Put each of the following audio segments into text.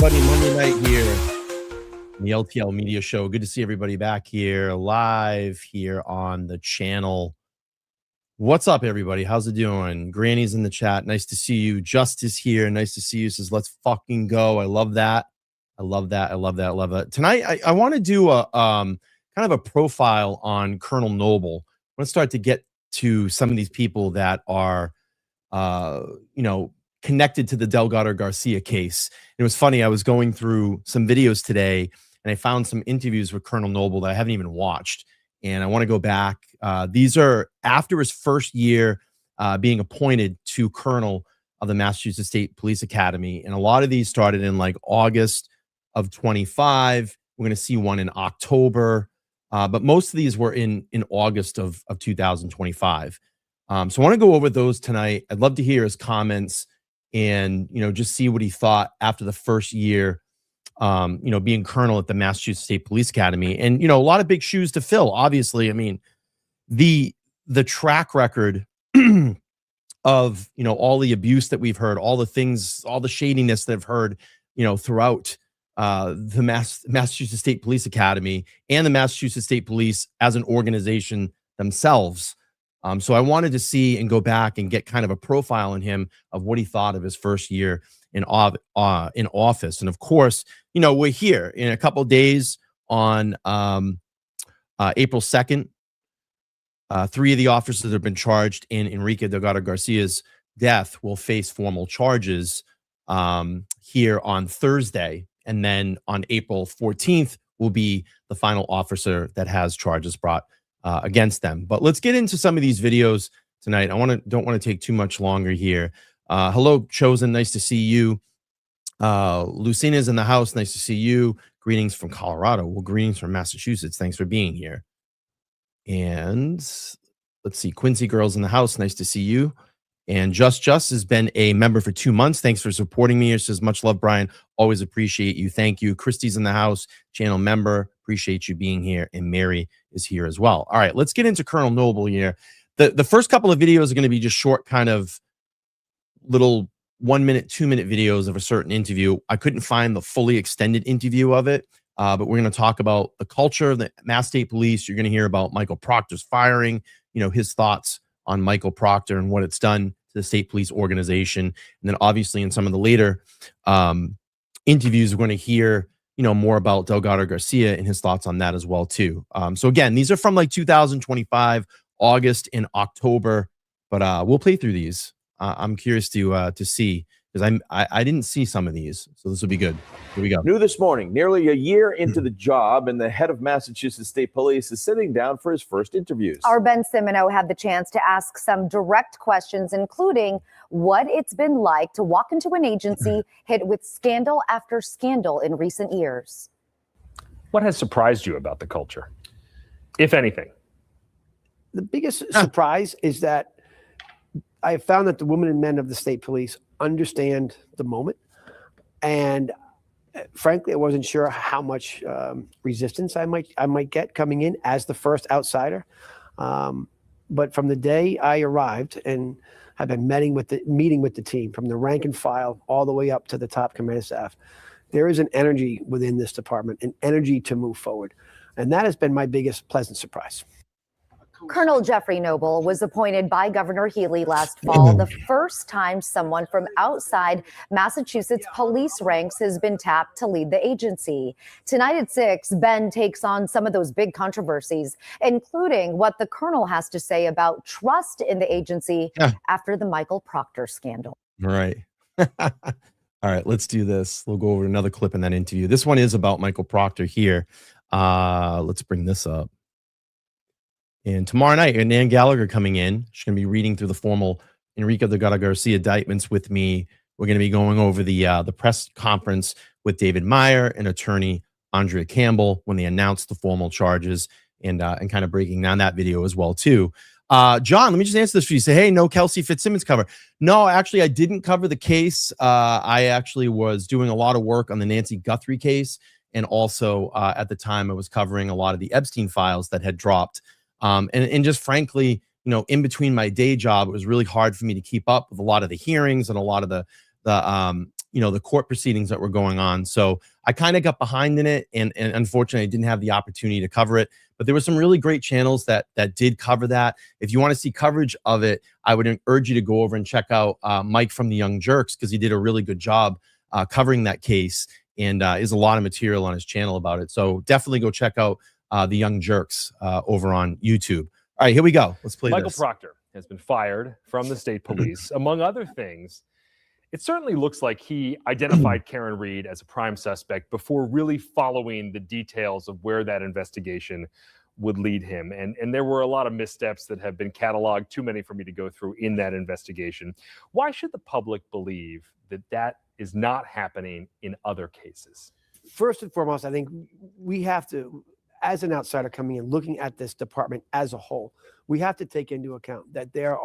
everybody. Monday night here in the LTL Media Show. Good to see everybody back here live here on the channel. What's up, everybody? How's it doing? Granny's in the chat. Nice to see you. Justice here. Nice to see you. Says, let's fucking go. I love that. I love that. I love that. I love it. Tonight, I want to do a kind of a profile on Colonel Noble. I want to start to get to some of these people that are, connected to the Delgado-Garcia case. It was funny. I was going through some videos today, and I found some interviews with Colonel Noble that I haven't even watched. And I want to go back. These are after his first year being appointed to colonel of the Massachusetts State Police Academy. And a lot of these started in like August of 25. We're going to see one in October. But most of these were in August of 2025. So I want to go over those tonight. I'd love to hear his comments and, just see what he thought after the first year, being colonel at the Massachusetts State Police Academy. And, a lot of big shoes to fill, obviously. I mean, the track record of, all the abuse that we've heard, all the things, all the shadiness that I've heard, throughout the Massachusetts State Police Academy and the Massachusetts State Police as an organization themselves. So I wanted to see and go back and get kind of a profile on him of what he thought of his first year in office. And of course, we're here in a couple of days on April 2nd. 3 of the officers that have been charged in Enrique Delgado-Garcia's death will face formal charges here on Thursday. And then on April 14th will be the final officer that has charges brought against them. But let's get into some of these videos tonight. Don't want to take too much longer here. Hello, Chosen. Nice to see you. Lucina's in the house. Nice to see you. Greetings from Colorado. Well, greetings from Massachusetts. Thanks for being here. And let's see. Quincy Girls in the house. Nice to see you. And Just has been a member for 2 months. Thanks for supporting me. It says, much love, Brian. Always appreciate you. Thank you. Christy's in the house, channel member. Appreciate you being here. And Mary is here as well. All right, let's get into Colonel Noble here. The first couple of videos are going to be just short, kind of little 1 minute, 2 minute videos of a certain interview. I couldn't find the fully extended interview of it, but we're going to talk about the culture of the Mass State Police. You're going to hear about Michael Proctor's firing, his thoughts on Michael Proctor and what it's done to the state police organization. And then obviously in some of the later interviews, we're going to hear, more about Delgado-Garcia and his thoughts on that as well too. So again, these are from like 2025, August and October, but we'll play through these. I'm curious to see, because I didn't see some of these, so this will be good. Here we go. New this morning, nearly a year into the job, and the head of Massachusetts State Police is sitting down for his first interviews. Our Ben Simino had the chance to ask some direct questions, including what it's been like to walk into an agency hit with scandal after scandal in recent years. What has surprised you about the culture, if anything? The biggest surprise is that I have found that the women and men of the state police understand the moment. And frankly, I wasn't sure how much resistance I might get coming in as the first outsider. But from the day I arrived and have been meeting with the team, from the rank and file all the way up to the top command staff, there is an energy within this department, an energy to move forward. And that has been my biggest pleasant surprise. Colonel Gregory Noble was appointed by Governor Healy last fall, the first time someone from outside Massachusetts police ranks has been tapped to lead the agency. Tonight at 6, Ben takes on some of those big controversies, including what the colonel has to say about trust in the agency after the Michael Proctor scandal. All right. All right, let's do this. We'll go over another clip in that interview. This one is about Michael Proctor here. Let's bring this up. And tomorrow night, Nan Gallagher coming in. She's going to be reading through the formal Enrique Delgado-Garcia indictments with me. We're going to be going over the press conference with David Meyer and attorney Andrea Campbell when they announced the formal charges, and kind of breaking down that video as well too. John, let me just answer this for you. Say, hey, no Kelsey Fitzsimmons cover. No, actually, I didn't cover the case. I actually was doing a lot of work on the Nancy Guthrie case, and also at the time I was covering a lot of the Epstein files that had dropped. And just frankly, in between my day job, it was really hard for me to keep up with a lot of the hearings and a lot of the the court proceedings that were going on. So I kind of got behind in it, and unfortunately I didn't have the opportunity to cover it. But there were some really great channels that did cover that. If you want to see coverage of it, I would urge you to go over and check out Mike from the Young Jerks, because he did a really good job covering that case, and is a lot of material on his channel about it. So definitely go check out the Young Jerks over on YouTube. All right, here we go. Let's play Michael this. Proctor has been fired from the state police, among other things. It certainly looks like he identified Karen Reed as a prime suspect before really following the details of where that investigation would lead him. And there were a lot of missteps that have been cataloged, too many for me to go through in that investigation. Why should the public believe that that is not happening in other cases? First and foremost, I think we have to, as an outsider coming in, looking at this department as a whole, we have to take into account that there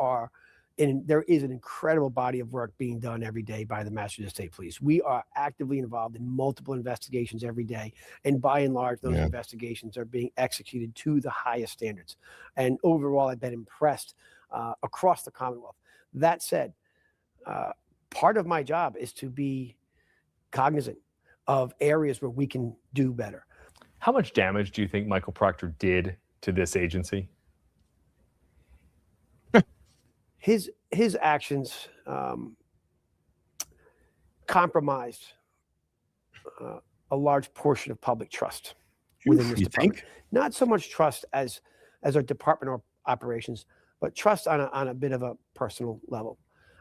is an incredible body of work being done every day by the Massachusetts State Police. We are actively involved in multiple investigations every day. And by and large, those investigations are being executed to the highest standards. And overall, I've been impressed across the Commonwealth. That said, part of my job is to be cognizant of areas where we can do better. How much damage do you think Michael Proctor did to this agency? His actions compromised a large portion of public trust within this department. Think? Not so much trust as our department operations, but trust on a bit of a personal level,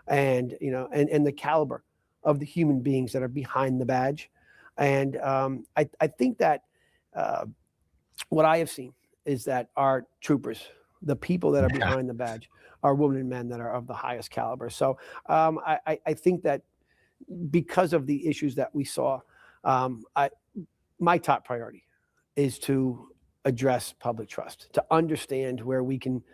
and and the caliber of the human beings that are behind the badge. And I think that what I have seen is that our troopers, the people that are behind the badge, are women and men that are of the highest caliber. So I think that because of the issues that we saw, my top priority is to address public trust, to understand where we can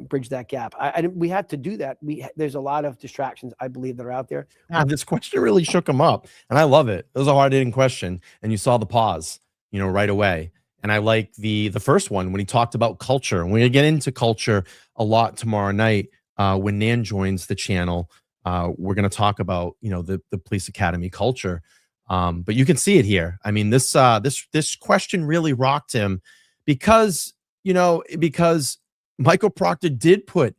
bridge that gap. We had to do that. There's a lot of distractions, I believe, that are out there. This question really shook him up, and I love it. It was a hard-hitting question, and you saw the pause, right away. And I like the first one when he talked about culture. And we're going to get into culture a lot tomorrow night when Nan joins the channel. We're going to talk about, the police academy culture. But you can see it here. I mean, this question really rocked him because Michael Proctor did put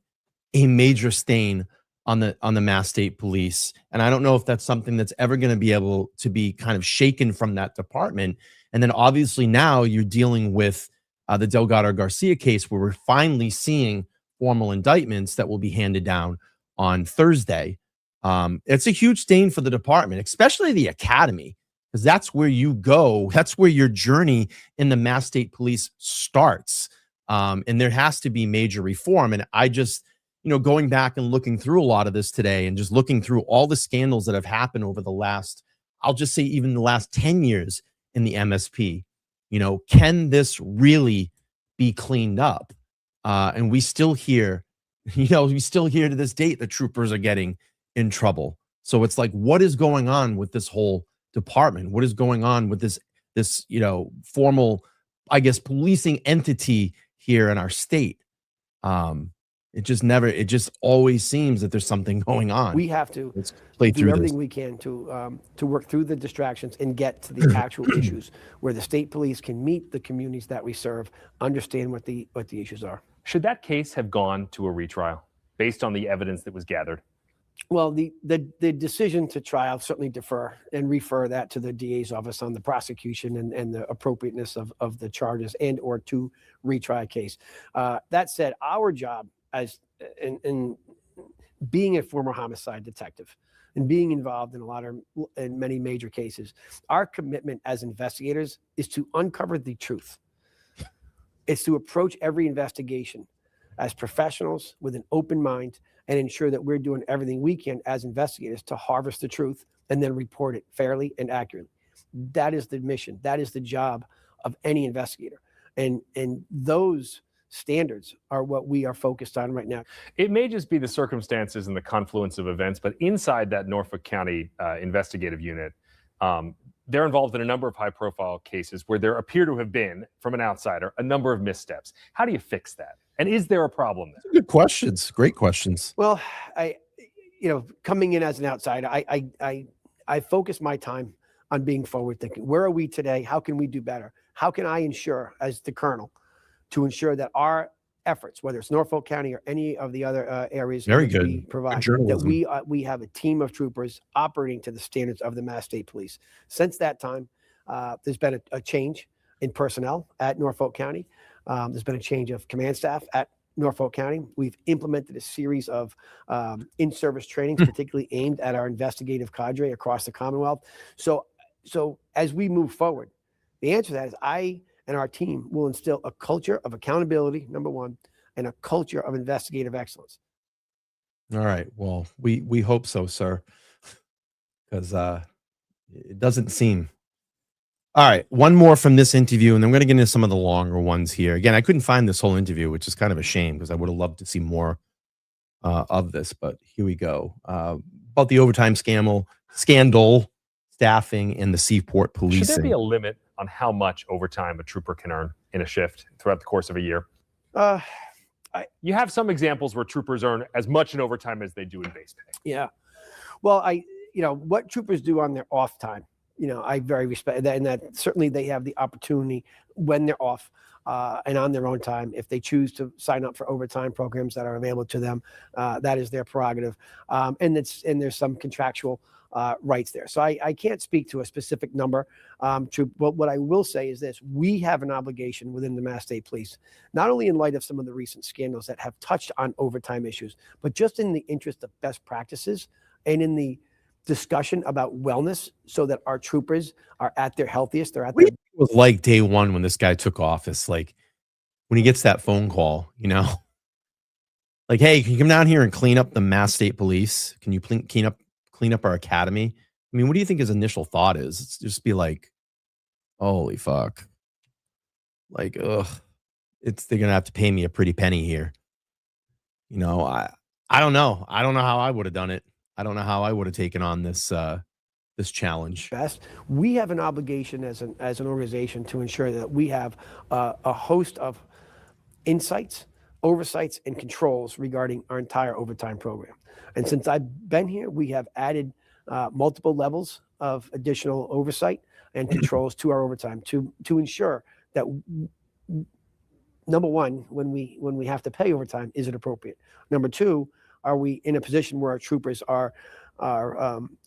a major stain on the Mass State Police. And I don't know if that's something that's ever going to be able to be kind of shaken from that department. And then obviously now you're dealing with the Delgado-Garcia case, where we're finally seeing formal indictments that will be handed down on Thursday. It's a huge stain for the department, especially the academy, because that's where you go. That's where your journey in the Mass State Police starts. And there has to be major reform. And I just, going back and looking through a lot of this today, and just looking through all the scandals that have happened over the last, I'll just say even the last 10 years in the MSP, can this really be cleaned up? And we still hear, to this date, the troopers are getting in trouble. So it's like, what is going on with this whole department? What is going on with this formal, I guess, policing entity here in our state? It just always seems that there's something going on. We have to do everything we can to work through the distractions and get to the actual issues, where the state police can meet the communities that we serve, understand what the issues are. Should that case have gone to a retrial based on the evidence that was gathered? Well, the decision to trial certainly defer and refer that to the DA's office on the prosecution and the appropriateness of the charges and or to retry a case. That said, our job as in being a former homicide detective and being involved in many major cases, our commitment as investigators is to uncover the truth. It's to approach every investigation as professionals with an open mind and ensure that we're doing everything we can as investigators to harvest the truth and then report it fairly and accurately. That is the mission. That is the job of any investigator. And those standards are what we are focused on right now. It may just be the circumstances and the confluence of events, but inside that Norfolk County investigative unit, they're involved in a number of high-profile cases where there appear to have been, from an outsider, a number of missteps. How do you fix that? And is there a problem there? Good questions. Great questions. Well, coming in as an outsider, I I focus my time on being forward thinking. Where are we today? How can we do better? How can I ensure, as the colonel, to ensure that our efforts, whether it's Norfolk County or any of the other areas Very in which good. we provide, Good that journalism. we have a team of troopers operating to the standards of the Mass State Police. Since that time, there's been a change in personnel at Norfolk County. There's been a change of command staff at Norfolk County. We've implemented a series of in-service trainings, particularly aimed at our investigative cadre across the Commonwealth. So as we move forward, the answer to that is I and our team will instill a culture of accountability, number one, and a culture of investigative excellence. All right. Well, we hope so, sir, because it doesn't seem. All right. One more from this interview, and I'm going to get into some of the longer ones here. Again, I couldn't find this whole interview, which is kind of a shame because I would have loved to see more of this. But here we go. About the overtime scandal, staffing, and the Seaport policing. Should there be a limit on how much overtime a trooper can earn in a shift throughout the course of a year? You have some examples where troopers earn as much in overtime as they do in base pay. Yeah. Well, what troopers do on their off time, I very respect that, and that certainly they have the opportunity when they're off and on their own time, if they choose to sign up for overtime programs that are available to them, that is their prerogative. And there's some contractual rights there. So I can't speak to a specific number. But what I will say is this: we have an obligation within the Mass State Police, not only in light of some of the recent scandals that have touched on overtime issues, but just in the interest of best practices and in the discussion about wellness, so that our troopers are at their healthiest. They're at their. It was like day one when this guy took office, like when he gets that phone call, like, hey, can you come down here and clean up the Mass State Police? Can you clean up our academy? I mean, what do you think his initial thought is? It's just be like, holy fuck. Like, they're gonna have to pay me a pretty penny here. I don't know. I don't know how I would have done it. I don't know how I would have taken on this challenge. Best. We have an obligation as an organization to ensure that we have a host of insights, oversights, and controls regarding our entire overtime program. And since I've been here, we have added multiple levels of additional oversight and controls to our overtime to ensure that, number one, when we have to pay overtime, is it appropriate? Number two, are we in a position where our troopers are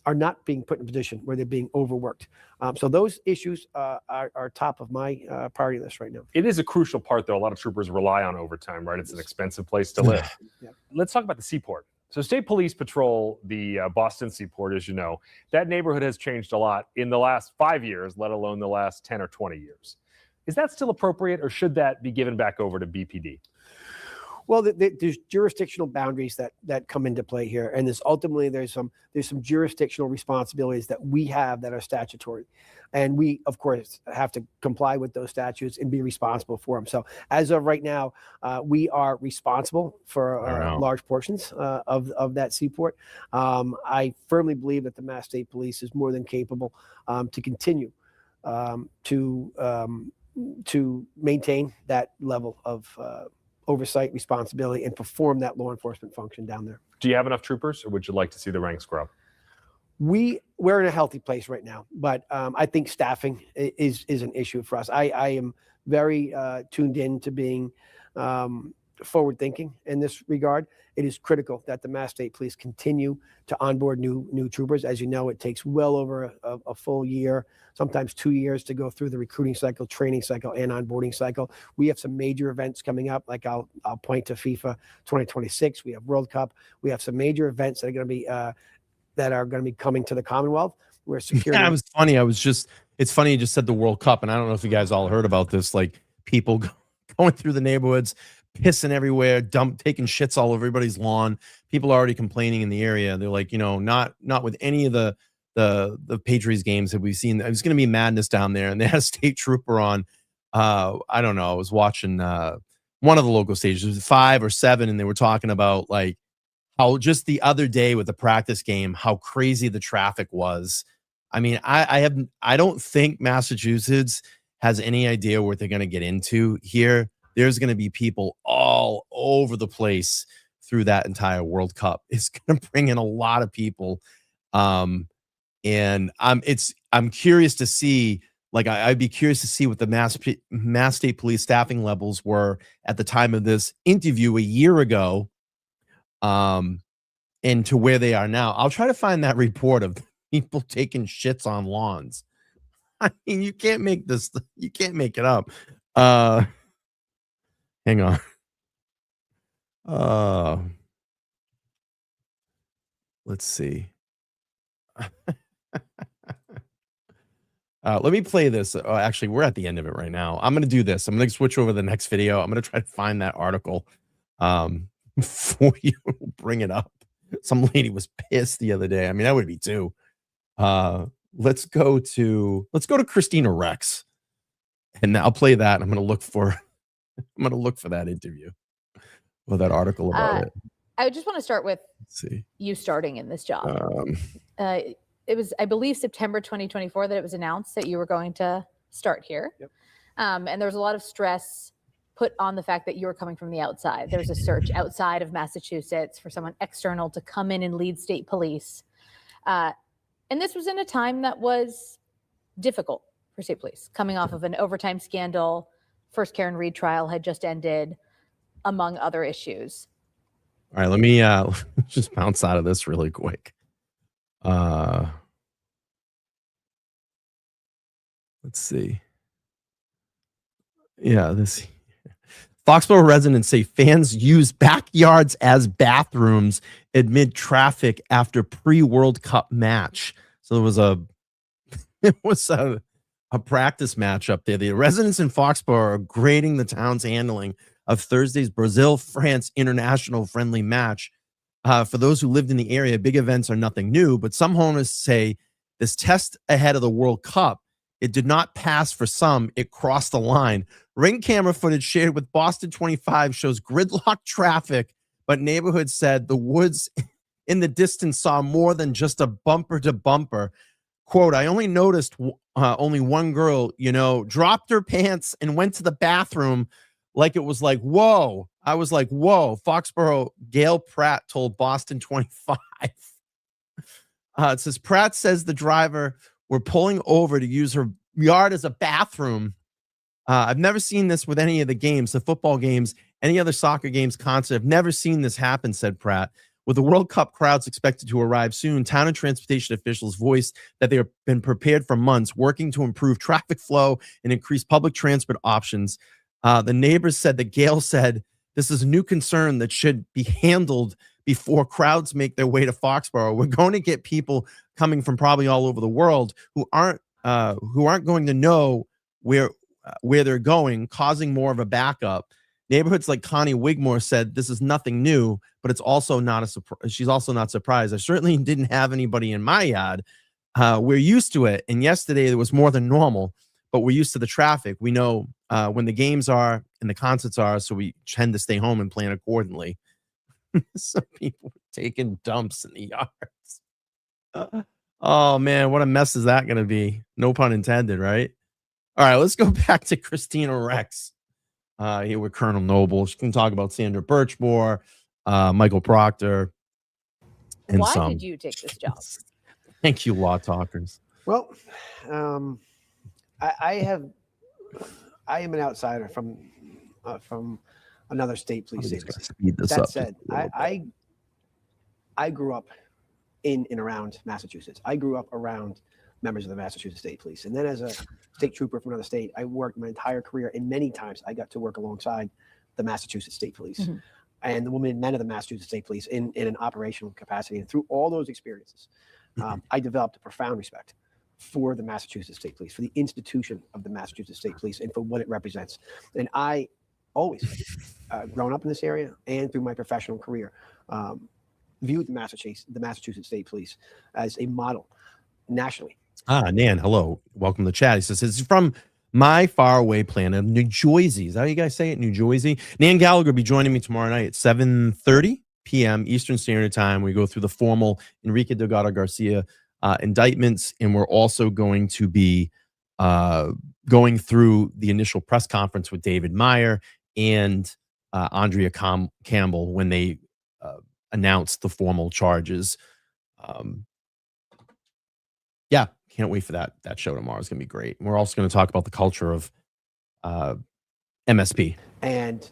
not being put in a position where they're being overworked? So those issues are top of my priority list right now. It is a crucial part, though. A lot of troopers rely on overtime, right? It's an expensive place to live. Yeah. Let's talk about the Seaport. So state police patrol the Boston Seaport, as you know. That neighborhood has changed a lot in the last 5 years, let alone the last 10 or 20 years. Is that still appropriate, or should that be given back over to BPD? Well, there's jurisdictional boundaries that come into play here, and there's some jurisdictional responsibilities that we have that are statutory, and we of course have to comply with those statutes and be responsible for them. So as of right now, we are responsible for large portions of that seaport. I firmly believe that the Mass State Police is more than capable to continue to maintain that level of oversight, responsibility, and perform that law enforcement function down there. Do you have enough troopers, or would you like to see the ranks grow? We're in a healthy place right now, but I think staffing is an issue for us. I am very tuned in to being forward thinking in this regard. It is critical that the Mass State Police continue to onboard new troopers. As you know, it takes well over a full year, sometimes 2 years, to go through the recruiting cycle, training cycle, and onboarding cycle. We have some major events coming up, like I'll point to FIFA 2026. We have World Cup. We have some major events that are going to be coming to the Commonwealth. Where security. Yeah, it was funny. It's funny you just said the World Cup, and I don't know if you guys all heard about this. Like people going through the neighborhoods, pissing everywhere, taking shits all over everybody's lawn. People are already complaining in the area. They're like, not with any of the Patriots games that we've seen. It's going to be madness down there. And they had a state trooper on. I don't know. I was watching one of the local stations. It was 5 or 7, and they were talking about like how just the other day with the practice game, how crazy the traffic was. I mean, I don't think Massachusetts has any idea what they're going to get into here. There's going to be people all over the place through that entire World Cup. It's going to bring in a lot of people. And I'm curious to see, like, I'd be curious to see what the Mass State Police staffing levels were at the time of this interview a year ago, and to where they are now. I'll try to find that report of people taking shits on lawns. I mean, you can't make this, you can't make it up. Hang on. Let's see. Let me play this. Actually, we're at the end of it right now. I'm going to do this. I'm going to switch over to the next video. I'm going to try to find that article for you. Bring it up. Some lady was pissed the other day. I mean, I would be too. Let's go to Christina Rex, and I'll play that. I'm going to look for that interview or that article about it. I just want to start with you starting in this job. It was, I believe, September 2024 that it was announced that you were going to start here. Yep. And there was a lot of stress put on the fact that you were coming from the outside. There was a search outside of Massachusetts for someone external to come in and lead state police. And this was in a time that was difficult for state police, coming off of an overtime scandal. First Karen Reed trial had just ended, among other issues. All right, let me just bounce out of this really quick. Let's see. Yeah, this Foxborough residents say fans use backyards as bathrooms amid traffic after pre-World Cup match. So there was a practice match up there. The residents in Foxborough are grading the town's handling of Thursday's Brazil-France international friendly match. For those who lived in the area, big events are nothing new, but some homeowners say this test ahead of the World Cup, it did not pass for some. It crossed the line. Ring camera footage shared with Boston 25 shows gridlock traffic, but neighborhoods said the woods in the distance saw more than just a bumper to bumper. Quote, I only noticed only one girl, dropped her pants and went to the bathroom like it was like, whoa. I was like, whoa. Foxborough Gail Pratt told Boston 25. It says, Pratt says the driver were pulling over to use her yard as a bathroom. I've never seen this with any of the games, the football games, any other soccer games, concert. I've never seen this happen, said Pratt. With the World Cup crowds expected to arrive soon, town and transportation officials voiced that they have been prepared for months, working to improve traffic flow and increase public transport options. The neighbors said that Gail said, this is a new concern that should be handled before crowds make their way to Foxborough. We're going to get people coming from probably all over the world who aren't going to know where they're going, causing more of a backup. Neighborhoods like Connie Wigmore said this is nothing new, but it's also not a surprise. She's also not surprised. I certainly didn't have anybody in my yard. We're used to it, and yesterday there was more than normal, but we're used to the traffic. We know when the games are and the concerts are, so we tend to stay home and plan accordingly. Some people taking dumps in the yards. Oh man, what a mess is that going to be? No pun intended, right? All right, let's go back to Christina Rex here with Colonel Noble. She can talk about Sandra Birchmore, Michael Proctor, and Why did you take this job? Thank you, law talkers. Well, I am an outsider from another state police station. That said, I grew up in and around Massachusetts. I grew up around members of the Massachusetts State Police. And then as a state trooper from another state, I worked my entire career, and many times I got to work alongside the Massachusetts State Police and the women and men of the Massachusetts State Police in an operational capacity. And through all those experiences, I developed a profound respect for the Massachusetts State Police, for the institution of the Massachusetts State Police, and for what it represents. And I always, grown up in this area and through my professional career, viewed the Massachusetts State Police as a model nationally. Nan, hello. Welcome to the chat. He says, it's from my faraway planet, New Jersey. Is that how you guys say it? New Jersey? Nan Gallagher will be joining me tomorrow night at 7:30 p.m. Eastern Standard Time. We go through the formal Enrique Delgado-Garcia indictments, and we're also going to be going through the initial press conference with David Meyer and Andrea Campbell when they announced the formal charges. Can't wait for that show tomorrow. It's gonna be great. We're also going to talk about the culture of MSP. And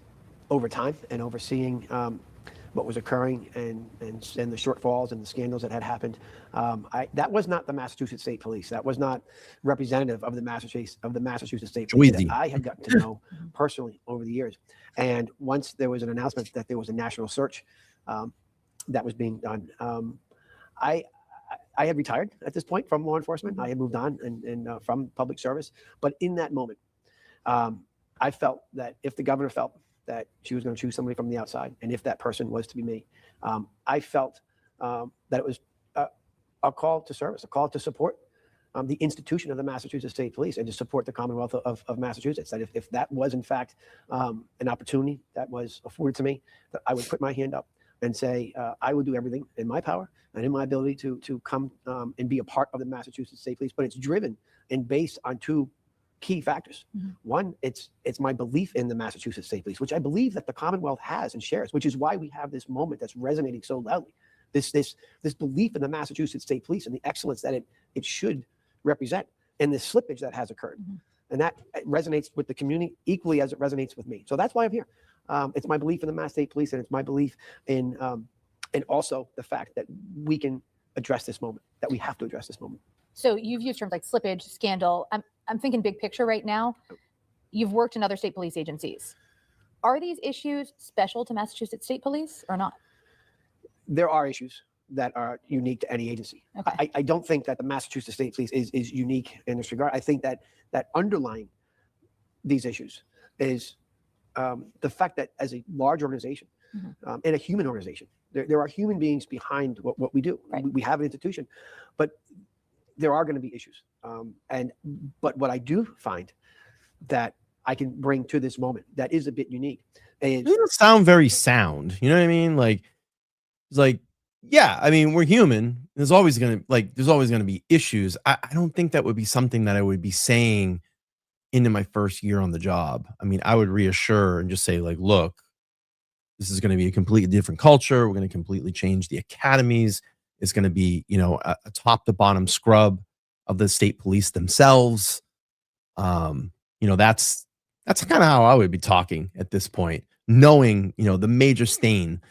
over time and overseeing what was occurring and the shortfalls and the scandals that had happened, that was not the Massachusetts State Police. That was not representative of the Massachusetts State Police that I had gotten to know personally over the years. And once there was an announcement that there was a national search that was being done, I had retired at this point from law enforcement. I had moved on and from public service. But in that moment, I felt that if the governor felt that she was going to choose somebody from the outside, and if that person was to be me, I felt that it was a call to service, a call to support the institution of the Massachusetts State Police and to support the Commonwealth of Massachusetts. That if that was in fact an opportunity that was afforded to me, that I would put my hand up and say, I would do everything in my power and in my ability to come and be a part of the Massachusetts State Police. But it's driven and based on two key factors. One, it's my belief in the Massachusetts State Police, which I believe that the Commonwealth has and shares, which is why we have this moment that's resonating so loudly. This belief in the Massachusetts State Police and the excellence that it should represent, and the slippage that has occurred. And that resonates with the community equally as it resonates with me. So that's why I'm here. It's my belief in the Mass State Police, and it's my belief in and also the fact that we can address this moment, that we have to address this moment. So you've used terms like slippage, scandal. I'm thinking big picture right now. You've worked in other state police agencies. Are these issues special to Massachusetts State Police or not? There are issues that are unique to any agency. Okay. I don't think that the Massachusetts State Police is unique in this regard. I think that underlying these issues is the fact that as a large organization and a human organization, there are human beings behind what we do. Right. We have an institution, but there are going to be issues. But what I do find that I can bring to this moment that is a bit unique is, It doesn't sound very sound. You know what I mean? Like, it's like, yeah, I mean, we're human. There's always gonna be issues. I don't think that would be something that I would be saying into my first year on the job. I mean, I would reassure and just say, like, look, this is going to be a completely different culture. We're going to completely change the academies. It's going to be, a top to bottom scrub of the state police themselves. That's kind of how I would be talking at this point, knowing, the major stain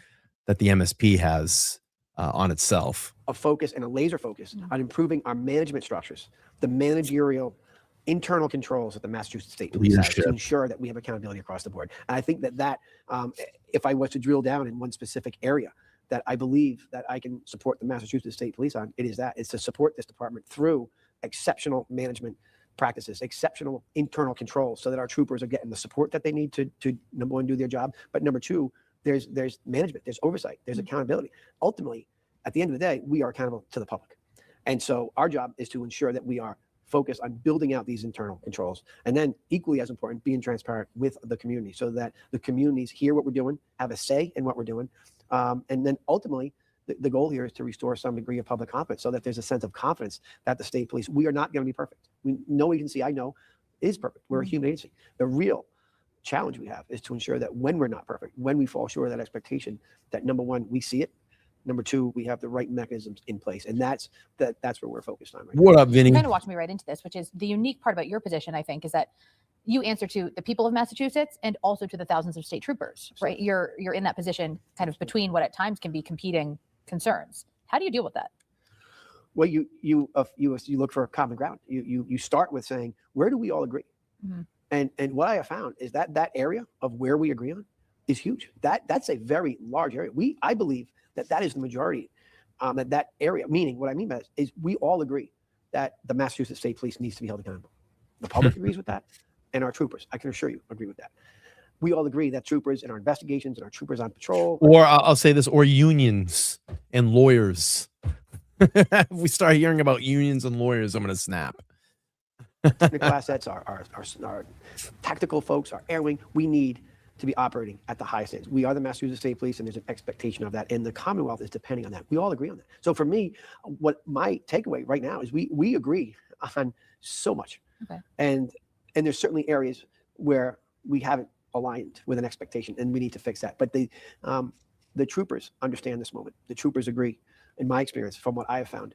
that the MSP has on itself. a focus and a laser focus on improving our management structures, the managerial internal controls that the Massachusetts State Police has to ensure that we have accountability across the board. And I think that if I was to drill down in one specific area that I believe that I can support the Massachusetts State Police on, it's to support this department through exceptional management practices, exceptional internal controls, so that our troopers are getting the support that they need to number one, do their job. But number two, there's management, there's oversight, there's accountability. Ultimately, at the end of the day, we are accountable to the public. And so our job is to ensure that we are focused on building out these internal controls. And then equally as important, being transparent with the community so that the communities hear what we're doing, have a say in what we're doing. And then ultimately, the goal here is to restore some degree of public confidence so that there's a sense of confidence that the state police, we are not going to be perfect. No agency I know is perfect. We're a human agency. The real challenge we have is to ensure that when we're not perfect, when we fall short of that expectation, that number one, we see it. Number two, we have the right mechanisms in place. And that's where we're focused on right now. What up, Vinny? You kind of walked me right into this, which is the unique part about your position, I think, is that you answer to the people of Massachusetts and also to the thousands of state troopers, right? You're in that position kind of between what at times can be competing concerns. How do you deal with that? Well, you look for common ground. You start with saying, where do we all agree? Mm-hmm. And what I have found is that area of where we agree on is huge. That's a very large area. I believe that is the majority. That area, meaning what I mean by that is we all agree that the Massachusetts State Police needs to be held accountable. The public agrees with that, and our troopers, I can assure you, agree with that. We all agree that troopers in our investigations and our troopers on patrol. Or I'll say this, or unions and lawyers. If we start hearing about unions and lawyers, I'm going to snap. Technical assets, our tactical folks, our air wing, we need to be operating at the highest standards. We are the Massachusetts State Police, and there's an expectation of that, and the Commonwealth is depending on that. We all agree on that. So for me, what my takeaway right now is we agree on so much. Okay. And there's certainly areas where we haven't aligned with an expectation, and we need to fix that. But the troopers understand this moment. The troopers agree, in my experience, from what I have found,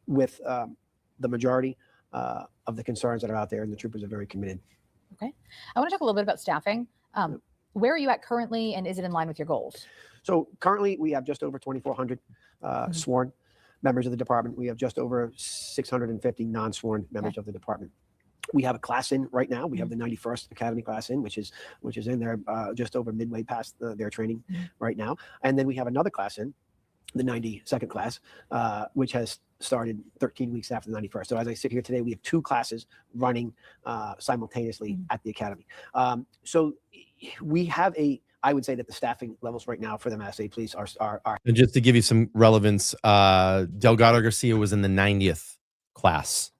with the majority of the concerns that are out there, and the troopers are very committed. Okay. I want to talk a little bit about staffing. Where are you at currently, and is it in line with your goals? So currently we have just over 2,400 sworn members of the department. We have just over 650 non-sworn members of the department. We have a class in right now. We have the 91st Academy class in, which is in there just over midway past their training right now. And then we have another class in, the 92nd class, which has started 13 weeks after the 91st. So as I sit here today, we have 2 classes running simultaneously at the Academy. So we have I would say that the staffing levels right now for the Mass State Police are. And just to give you some relevance, Delgado-Garcia was in the 90th class.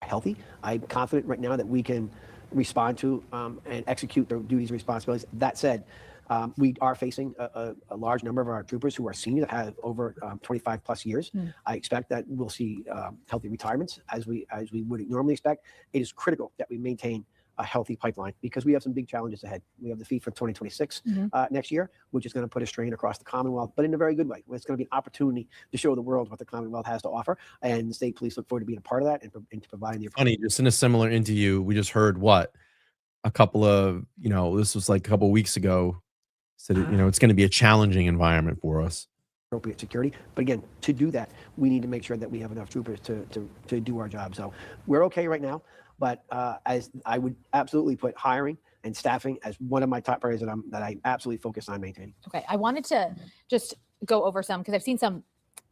Healthy. I'm confident right now that we can respond to and execute their duties and responsibilities. That said, we are facing a large number of our troopers who are senior that have over 25 plus years. I expect that we'll see healthy retirements as we would normally expect. It is critical that we maintain a healthy pipeline because we have some big challenges ahead. We have the FEED for 2026 next year, which is going to put a strain across the Commonwealth, but in a very good way. It's going to be an opportunity to show the world what the Commonwealth has to offer, and the state police look forward to being a part of that and to providing the. Funny, just in a similar interview, we just heard a couple of, this was like a couple of weeks ago, said, it's going to be a challenging environment for us. Appropriate security, but again, to do that, we need to make sure that we have enough troopers to do our job. So we're okay right now. But as I would absolutely put hiring and staffing as one of my top priorities that I absolutely focus on maintaining. Okay, I wanted to just go over some because I've seen some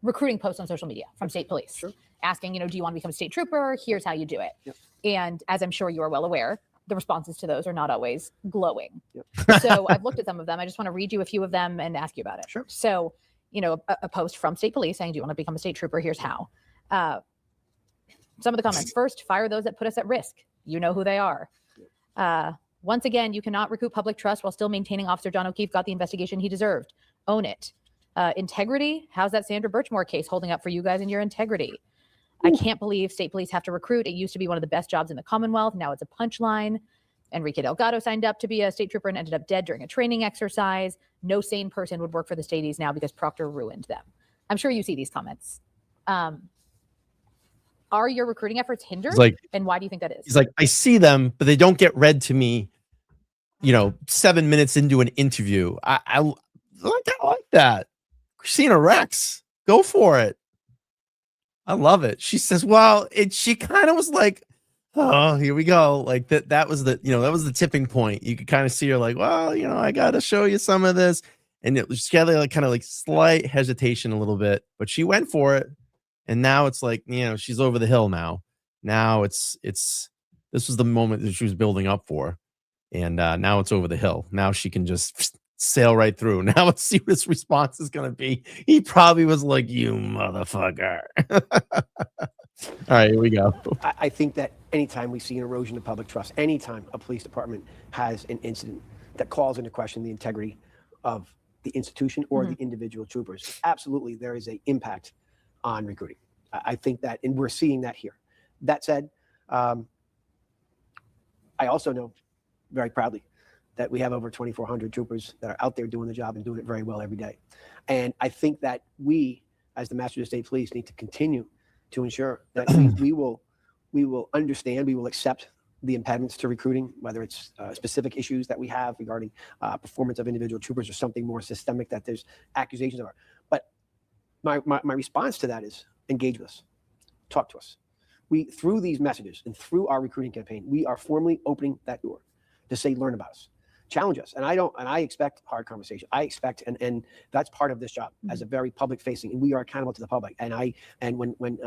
recruiting posts on social media from state police asking, do you want to become a state trooper? Here's how you do it. Yep. And as I'm sure you are well aware, the responses to those are not always glowing. So I've looked at some of them. I just want to read you a few of them and ask you about it. Sure. So, a post from state police saying, do you want to become a state trooper? Here's how. Some of the comments. First, fire those that put us at risk. You know who they are. Once again, you cannot recoup public trust while still maintaining Officer John O'Keefe got the investigation he deserved. Own it. Integrity. How's that Sandra Birchmore case holding up for you guys and your integrity? I can't believe state police have to recruit. It used to be one of the best jobs in the Commonwealth. Now it's a punchline. Enrique Delgado signed up to be a state trooper and ended up dead during a training exercise. No sane person would work for the stateys now because Proctor ruined them. I'm sure you see these comments. Are your recruiting efforts hindered? And why do you think that is? He's like, I see them, but they don't get read to me, 7 minutes into an interview. I like that. Christina Rex, go for it. I love it. She says, well, she kind of was like, oh, here we go. Like that was the tipping point. You could kind of see her like, well, I got to show you some of this. And it was kind of like slight hesitation a little bit, but she went for it. And now it's like, she's over the hill now. Now this was the moment that she was building up for. And now it's over the hill. Now she can just sail right through. Now let's see what his response is going to be. He probably was like, you motherfucker. All right, here we go. I think that anytime we see an erosion of public trust, anytime a police department has an incident that calls into question the integrity of the institution or the individual troopers, absolutely there is an impact on recruiting. I think that, and we're seeing that here. That said, I also know very proudly that we have over 2,400 troopers that are out there doing the job and doing it very well every day. And I think that we, as the Massachusetts State Police, need to continue to ensure that we will understand, we will accept the impediments to recruiting, whether it's specific issues that we have regarding performance of individual troopers or something more systemic that there's accusations of. But my response to that is engage with us, talk to us. Through these messages and through our recruiting campaign, we are formally opening that door to say, learn about us, challenge us. And I expect hard conversation. I expect, and that's part of this job as a very public facing, and we are accountable to the public. And when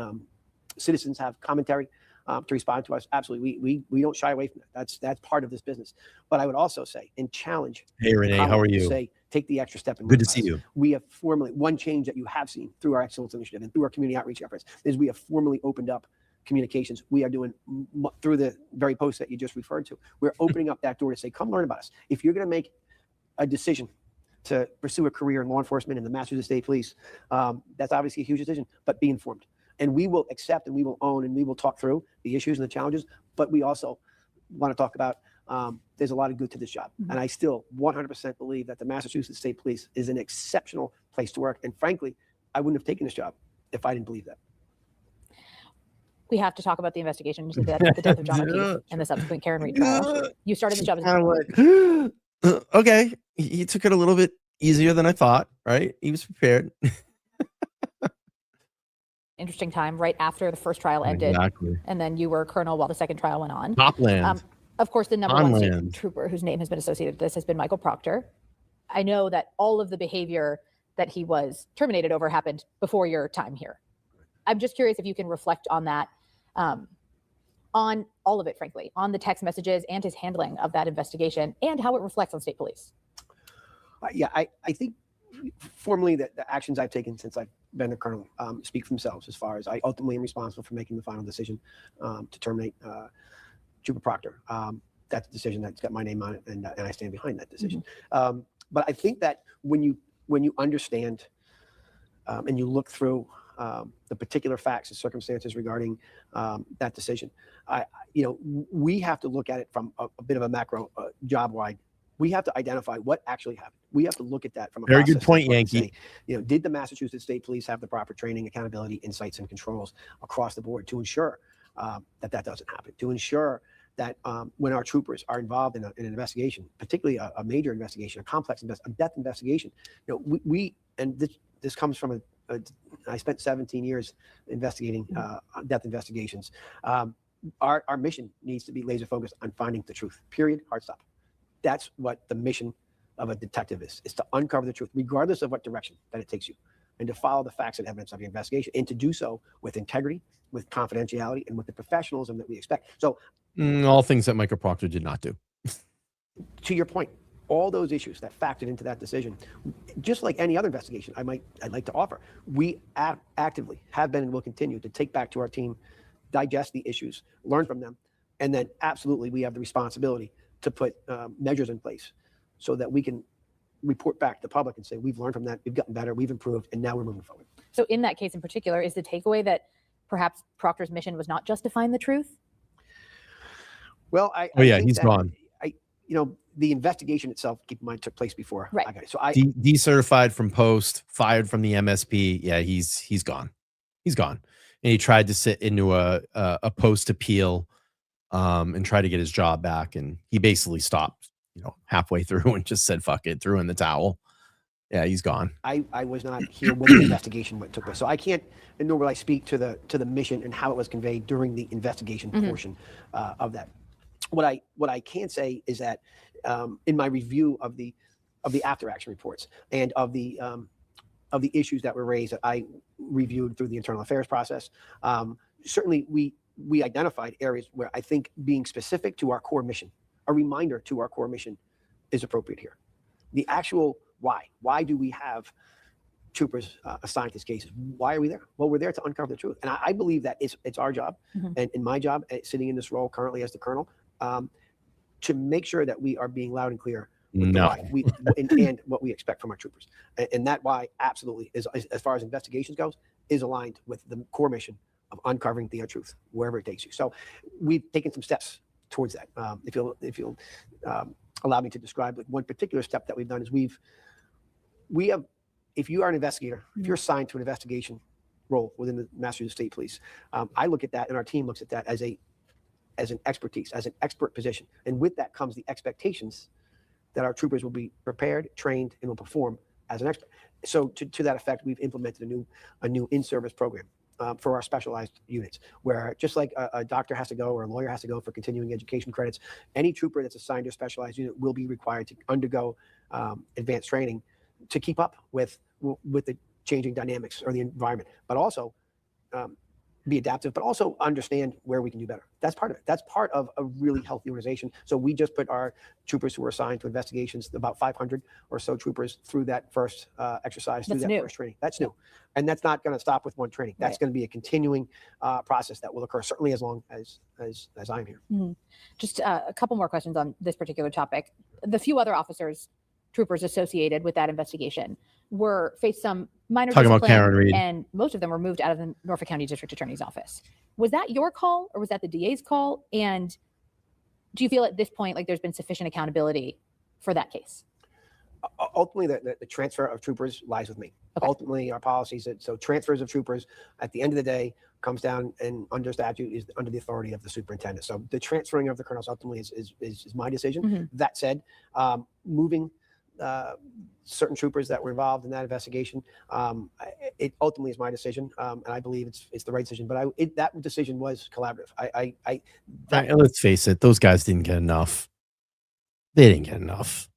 citizens have commentary to respond to us, absolutely, we don't shy away from that. That's part of this business. But I would also say and challenge. Hey Renee, how are you? Say, take the extra step. And good to see you. We have formally, one change that you have seen through our excellence initiative and through our community outreach efforts is we have formally opened up communications. We are doing through the very post that you just referred to. We're opening up that door to say, come learn about us. If you're going to make a decision to pursue a career in law enforcement in the Massachusetts State Police, that's obviously a huge decision, but be informed. And we will accept and we will own and we will talk through the issues and the challenges, but we also want to talk about there's a lot of good to this job. And I still 100% believe that the Massachusetts State Police is an exceptional place to work. And frankly, I wouldn't have taken this job if I didn't believe that. We have to talk about the investigation into the death of John O'Keefe and the subsequent Karen Reed trial. You started this job as okay. He took it a little bit easier than I thought, right? He was prepared. interesting time right after the first trial ended. Exactly. And then you were colonel while the second trial went on. Topland. Of course, the number one state Topland. trooper whose name has been associated with this has been Michael Proctor. I know that all of the behavior that he was terminated over happened before your time here. I'm just curious if you can reflect on that, on all of it, frankly, on the text messages and his handling of that investigation and how it reflects on state police. Yeah, I think formally that the actions I've taken since I've been a colonel speak for themselves, as far as I ultimately am responsible for making the final decision to terminate Trooper Proctor. That's a decision that's got my name on it, and I stand behind that decision. Mm-hmm. But I think that when you understand and you look through the particular facts and circumstances regarding that decision, we have to look at it from a bit of a macro job-wide. We have to identify what actually happened. We have to look at that from a very good process point, standpoint and Yankee. say, did the Massachusetts State Police have the proper training, accountability, insights, and controls across the board to ensure that doesn't happen, to ensure that when our troopers are involved in an investigation, particularly a major investigation, a complex a death investigation, this comes from I spent 17 years investigating death investigations. Our mission needs to be laser focused on finding the truth. Period. Hard stop. That's what the mission of a detective is to uncover the truth, regardless of what direction that it takes you, and to follow the facts and evidence of your investigation, and to do so with integrity, with confidentiality, and with the professionalism that we expect. So all things that Michael Proctor did not do. To your point, all those issues that factored into that decision, just like any other investigation I'd like to offer, we actively have been and will continue to take back to our team, digest the issues, learn from them, and then absolutely we have the responsibility to put measures in place so that we can report back to the public and say, we've learned from that, we've gotten better, we've improved, and now we're moving forward. So in that case in particular, is the takeaway that perhaps Proctor's mission was not just to find the truth? Well, he's gone. The investigation itself, keep in mind, took place before right. I got it. So decertified from post, fired from the MSP. Yeah, he's gone. He's gone. And he tried to sit into a post appeal and try to get his job back, and he basically stopped, halfway through and just said fuck it, threw in the towel. Yeah, he's gone. I was not here when the investigation took place, so I can't, and nor will I speak to the mission and how it was conveyed during the investigation portion of that. What I can say is that in my review of the after action reports and of the issues that were raised that I reviewed through the internal affairs process, certainly we identified areas where I think being specific to our core mission, a reminder to our core mission, is appropriate here. The actual why do we have troopers assigned to these cases? Why are we there? Well, we're there to uncover the truth, and I believe that it's our job, and in my job, sitting in this role currently as the colonel, to make sure that we are being loud and clear with the why and what we expect from our troopers, and that why absolutely is, as far as investigations goes, is aligned with the core mission of uncovering the truth wherever it takes you. So we've taken some steps towards that. If you'll allow me to describe one particular step that we've done is we have, if you are an investigator, if you're assigned to an investigation role within the Massachusetts State Police, I look at that, and our team looks at that as an expertise, as an expert position. And with that comes the expectations that our troopers will be prepared, trained, and will perform as an expert. So to that effect, we've implemented a new in-service program for our specialized units, where just like a doctor has to go or a lawyer has to go for continuing education credits, any trooper that's assigned to a specialized unit will be required to undergo advanced training to keep up with the changing dynamics or the environment, but also be adaptive, but also understand where we can do better. That's part of it. That's part of a really healthy organization. So we just put our troopers who were assigned to investigations, about 500 or so troopers, through that first exercise, through that first training. That's new. And that's not going to stop with one training. That's going to be a continuing process that will occur, certainly as long as I'm here. Mm-hmm. Just a couple more questions on this particular topic. The few other troopers associated with that investigation faced some minor discipline, and most of them were moved out of the Norfolk County District Attorney's Office. Was that your call, or was that the DA's call? And do you feel at this point like there's been sufficient accountability for that case? Ultimately, the transfer of troopers lies with me. Okay. Ultimately, our policies. So transfers of troopers, at the end of the day, comes down and under statute is under the authority of the superintendent. So the transferring of the colonels ultimately is my decision. Mm-hmm. That said, moving certain troopers that were involved in that investigation, it ultimately is my decision, and I believe it's the right decision. But that decision was collaborative. Let's face it; those guys didn't get enough. They didn't get enough.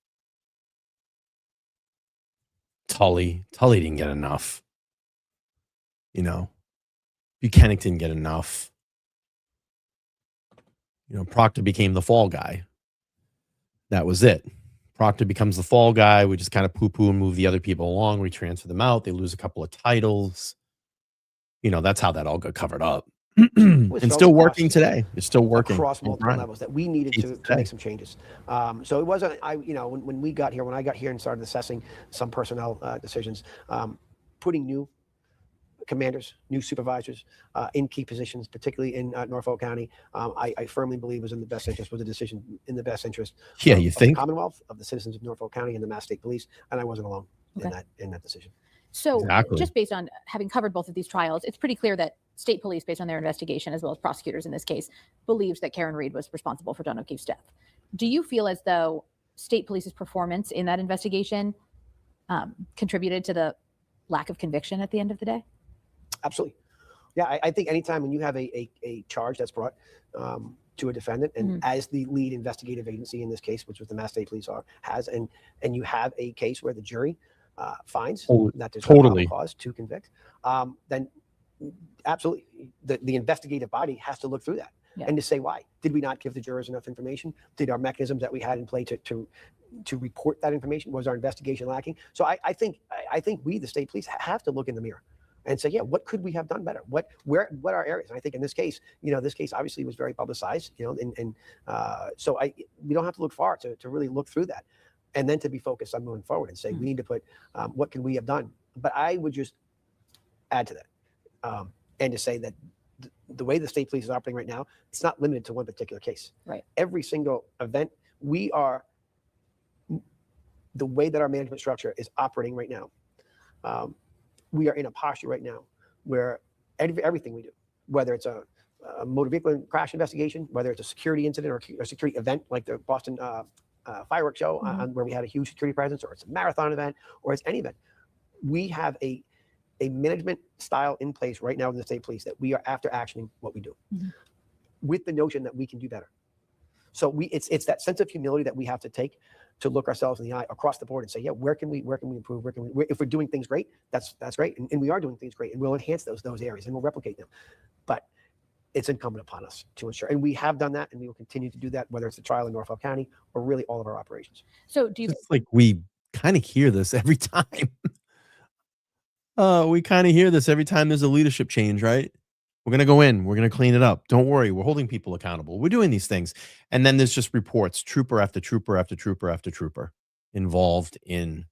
Tully didn't get enough. You know, Buchanan didn't get enough. You know, Proctor became the fall guy. That was it. Proctor becomes the fall guy. We just kind of poo-poo and move the other people along. We transfer them out. They lose a couple of titles. You know, that's how that all got covered up. And still working today. It's still working across multiple levels that we needed to make some changes. So it wasn't, when I got here and started assessing some personnel decisions, putting new commanders, new supervisors in key positions, particularly in Norfolk County, I firmly believe was in the best interest, was a decision in the best interest you of think? the Commonwealth, of the citizens of Norfolk County and the Mass State Police, and I wasn't alone in that decision. So Exactly. just based on having covered both of these trials, it's pretty clear that state police, based on their investigation, as well as prosecutors in this case, believes that Karen Reed was responsible for John O'Keefe's death. Do you feel as though state police's performance in that investigation contributed to the lack of conviction at the end of the day? Absolutely. Yeah, I think anytime when you have a charge that's brought to a defendant, and as the lead investigative agency in this case, which was the Mass State Police has, and you have a case where the jury finds that there's no probable cause to convict, then absolutely the investigative body has to look through that and to say, why did we not give the jurors enough information? Did our mechanisms that we had in play to report that information, was our investigation lacking? So I think we, the state police, have to look in the mirror and say, what could we have done better? What are areas? And I think in this case, this case obviously was very publicized, so we don't have to look far to really look through that, and then to be focused on moving forward and say, we need to put, what can we have done? But I would just add to that, and to say that the way the state police is operating right now, it's not limited to one particular case. Right. Every single event, the way that our management structure is operating right now, we are in a posture right now where everything we do, whether it's a motor vehicle crash investigation, whether it's a security incident or a security event like the Boston fireworks show, where we had a huge security presence, or it's a marathon event, or it's any event, we have a management style in place right now in the state police that we are after actioning what we do, with the notion that we can do better. So it's that sense of humility that we have to take to look ourselves in the eye across the board and say, where can we improve? If we're doing things great, that's great, and we are doing things great, and we'll enhance those areas and we'll replicate them. But it's incumbent upon us to ensure, and we have done that, and we will continue to do that, whether it's the trial in Norfolk County or really all of our operations. So do you? It's like we kind of hear this every time. We kind of hear this every time there's a leadership change, right? We're going to go in. We're going to clean it up. Don't worry. We're holding people accountable. We're doing these things. And then there's just reports, trooper after trooper after trooper after trooper involved in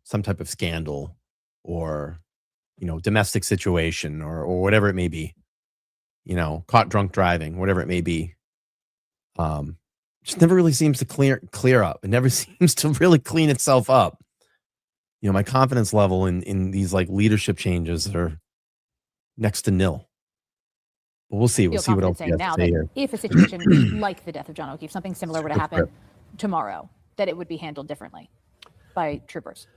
some type of scandal or, domestic situation or whatever it may be, caught drunk driving, whatever it may be. Just never really seems to clear up. It never seems to really clean itself up. My confidence level in these like leadership changes are next to nil. But we'll see. We'll see what else saying now that if a situation like the death of John O'Keefe, something similar were to happen tomorrow, that it would be handled differently by troopers.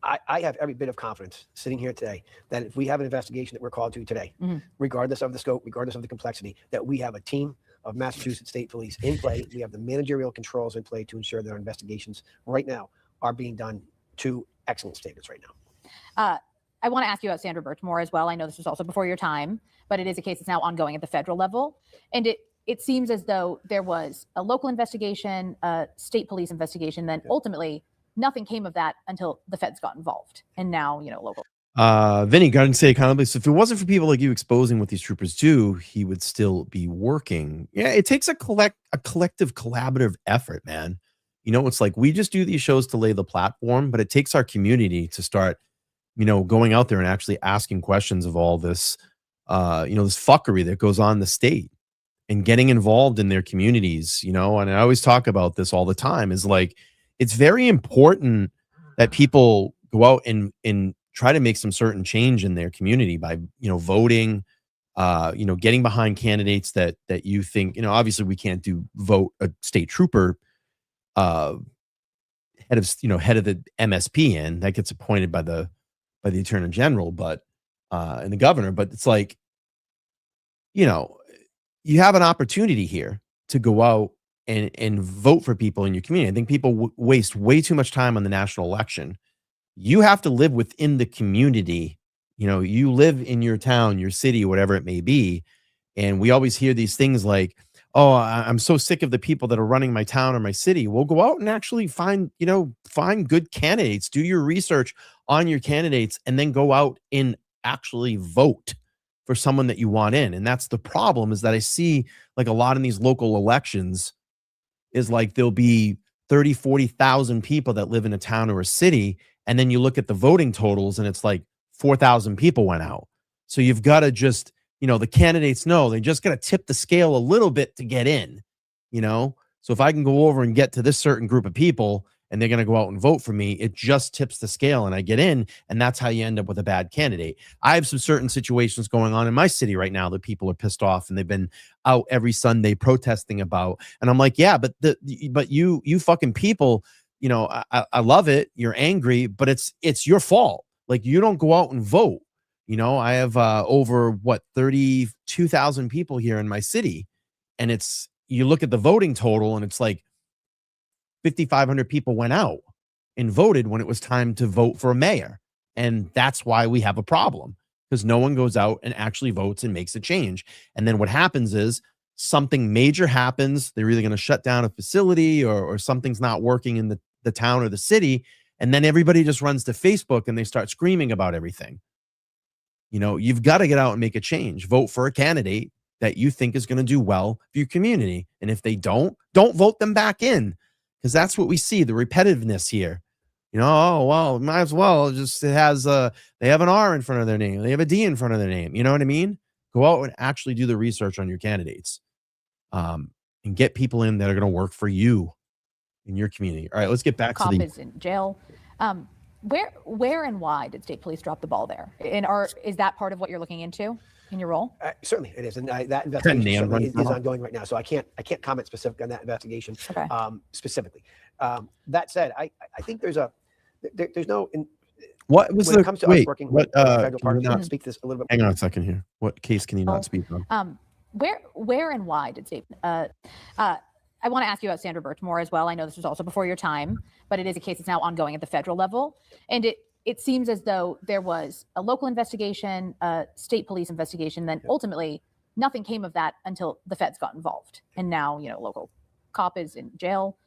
I have every bit of confidence sitting here today that if we have an investigation that we're called to today, regardless of the scope, regardless of the complexity, that we have a team of Massachusetts State Police in play. We have the managerial controls in play to ensure that our investigations right now are being done to excellent standards right now. I want to ask you about Sandra Birch more as well. I know this was also before your time, but it is a case that's now ongoing at the federal level. And it seems as though there was a local investigation, a state police investigation, then ultimately nothing came of that until the feds got involved. And now, local. Vinny, got to say accountability. So if it wasn't for people like you exposing what these troopers do, he would still be working. Yeah, it takes a collective collaborative effort, man. It's like we just do these shows to lay the platform, but it takes our community to start going out there and actually asking questions of all this, this fuckery that goes on in the state and getting involved in their communities, and I always talk about this all the time, is like, it's very important that people go out and try to make some certain change in their community by, voting, getting behind candidates that you think, obviously we can't vote a state trooper, head of the MSP in that gets appointed by the attorney general, but and the governor. But it's like, you have an opportunity here to go out and vote for people in your community. I think people waste way too much time on the national election. You have to live within the community. You live in your town, your city, whatever it may be. And we always hear these things like, oh, I'm so sick of the people that are running my town or my city. Well, go out and actually find good candidates, do your research on your candidates, and then go out and actually vote for someone that you want in. And that's the problem, is that I see like a lot in these local elections is like there'll be 30, 40,000 people that live in a town or a city. And then you look at the voting totals and it's like 4,000 people went out. So you've got to just, the candidates know they just got to tip the scale a little bit to get in, So if I can go over and get to this certain group of people and they're going to go out and vote for me, it just tips the scale and I get in. And that's how you end up with a bad candidate. I have some certain situations going on in my city right now that people are pissed off and they've been out every Sunday protesting about. And I'm like, yeah, but you fucking people, I love it. You're angry, but it's your fault. Like, you don't go out and vote. I have over 32,000 people here in my city. And you look at the voting total and it's like 5,500 people went out and voted when it was time to vote for a mayor. And that's why we have a problem, because no one goes out and actually votes and makes a change. And then what happens is something major happens. They're either going to shut down a facility or something's not working in the town or the city. And then everybody just runs to Facebook and they start screaming about everything. You've got to get out and make a change. Vote for a candidate that you think is going to do well for your community. And if they don't vote them back in. Because that's what we see, the repetitiveness here. Oh, well, might as well just, they have an R in front of their name. They have a D in front of their name. You know what I mean? Go out and actually do the research on your candidates, and get people in that are going to work for you in your community. All right, let's get back to the is in jail. Where and why did state police drop the ball there? And is that part of what you're looking into in your role? Certainly it is, and that investigation certainly is ongoing right now. So I can't comment specifically on that investigation specifically. That said, I think there's no. What was when it comes to us working with federal partners? Not speak this a little bit. Hang on a second here. What case can you not speak on? Where and why did state? I want to ask you about Sandra Birchmore as well. I know this was also before your time, but it is a case that's now ongoing at the federal level, and it seems as though there was a local investigation, a state police investigation, then ultimately nothing came of that until the feds got involved. And now, local cop is in jail.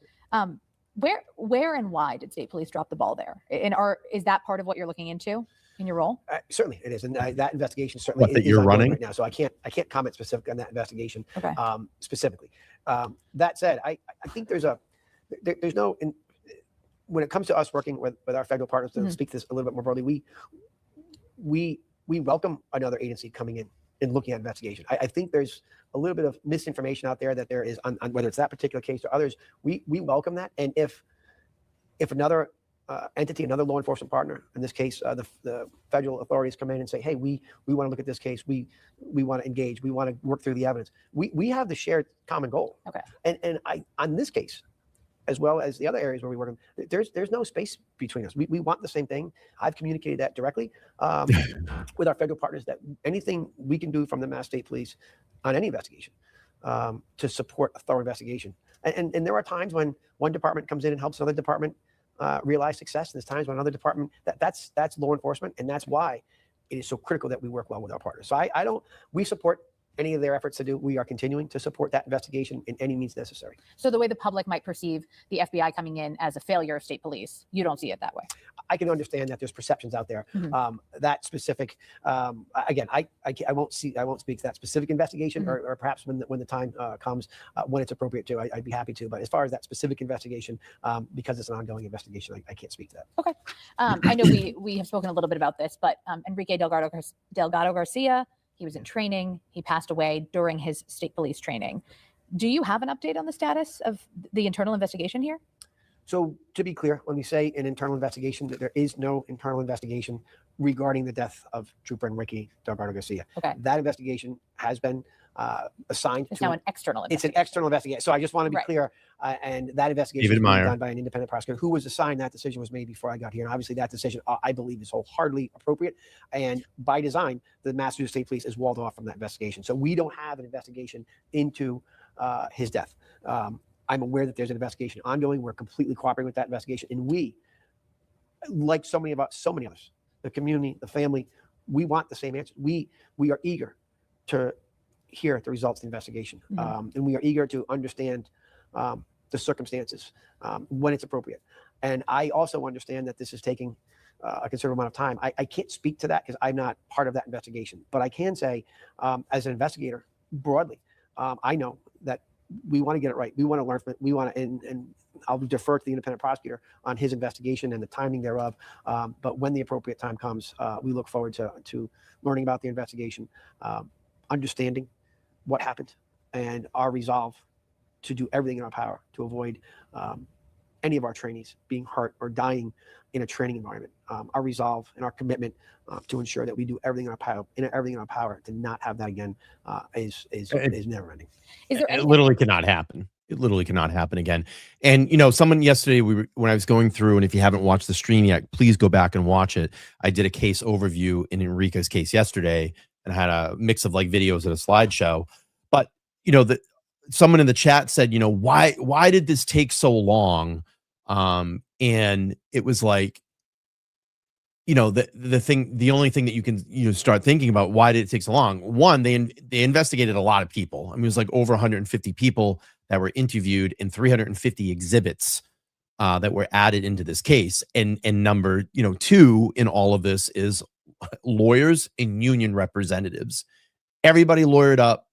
Where and why did state police drop the ball there? And is that part of what you're looking into in your role? Certainly it is. And that investigation certainly is you're running right now. So I can't comment specifically on that investigation specifically. That said, I think there's no, when it comes to us working with our federal partners, to speak this a little bit more broadly, we welcome another agency coming in and looking at investigation. I think there's a little bit of misinformation out there that there is on whether it's that particular case or others. We welcome that. And if another entity, another law enforcement partner, in this case, the federal authorities come in and say, hey, we want to look at this case. We want to engage. We want to work through the evidence. We have the shared common goal. Okay. And on this case, as well as the other areas where we work, there's no space between us. We want the same thing. I've communicated that directly with our federal partners, that anything we can do from the Mass State Police on any investigation to support a thorough investigation. And there are times when one department comes in and helps another department realize success. And there's times when another department, that's law enforcement. And that's why it is so critical that we work well with our partners. So we support any of their efforts to do. We are continuing to support that investigation in any means necessary. So the way the public might perceive the FBI coming in as a failure of state police, you don't see it that way? I can understand that there's perceptions out there. That specific, again, I won't speak to that specific investigation, or perhaps when the time comes, when it's appropriate to, I'd be happy to. But as far as that specific investigation, because it's an ongoing investigation, I can't speak to that. Okay. I know we have spoken a little bit about this, but Enrique Delgado-Garcia, he was in training. He passed away during his state police training. Do you have an update on the status of the internal investigation here? So to be clear, when we say an internal investigation, that there is no internal investigation regarding the death of Trooper Enrique Delgado-Garcia. Okay. That investigation has been assigned It's to now an external It's an investigation. external investigation. So I just want to be Right. clear. And that investigation David is being Meyer. done by an independent prosecutor who was assigned. That decision was made before I got here. And obviously that decision, I believe, is wholeheartedly appropriate. And by design, the Massachusetts State Police is walled off from that investigation. So we don't have an investigation into his death. I'm aware that there's an investigation ongoing. We're completely cooperating with that investigation. And we, like so many others, the community, the family, we want the same answer. We are eager to hear the results of the investigation. And we are eager to understand the circumstances when it's appropriate. And I also understand that this is taking a considerable amount of time. I can't speak to that because I'm not part of that investigation. But I can say, as an investigator broadly, I know that we want to get it right. We want to learn from it. We want to, and I'll defer to the independent prosecutor on his investigation and the timing thereof. But when the appropriate time comes, we look forward to learning about the investigation, understanding what happened, and our resolve to do everything in our power to avoid any of our trainees being hurt or dying in a training environment. Our resolve and our commitment to ensure that we do everything in our power to not have that again is never ending. Is there It literally cannot happen. It literally cannot happen again. And someone yesterday, when I was going through, and if you haven't watched the stream yet, please go back and watch it. I did a case overview in Enrique's case yesterday, and had a mix of like videos and a slideshow. But someone in the chat said, why did this take so long? And it was like, the only thing that you can start thinking about, why did it take so long? One, they investigated a lot of people. I mean, it was like over 150 people that were interviewed and 350 exhibits that were added into this case. And number, two in all of this is lawyers and union representatives. Everybody lawyered up.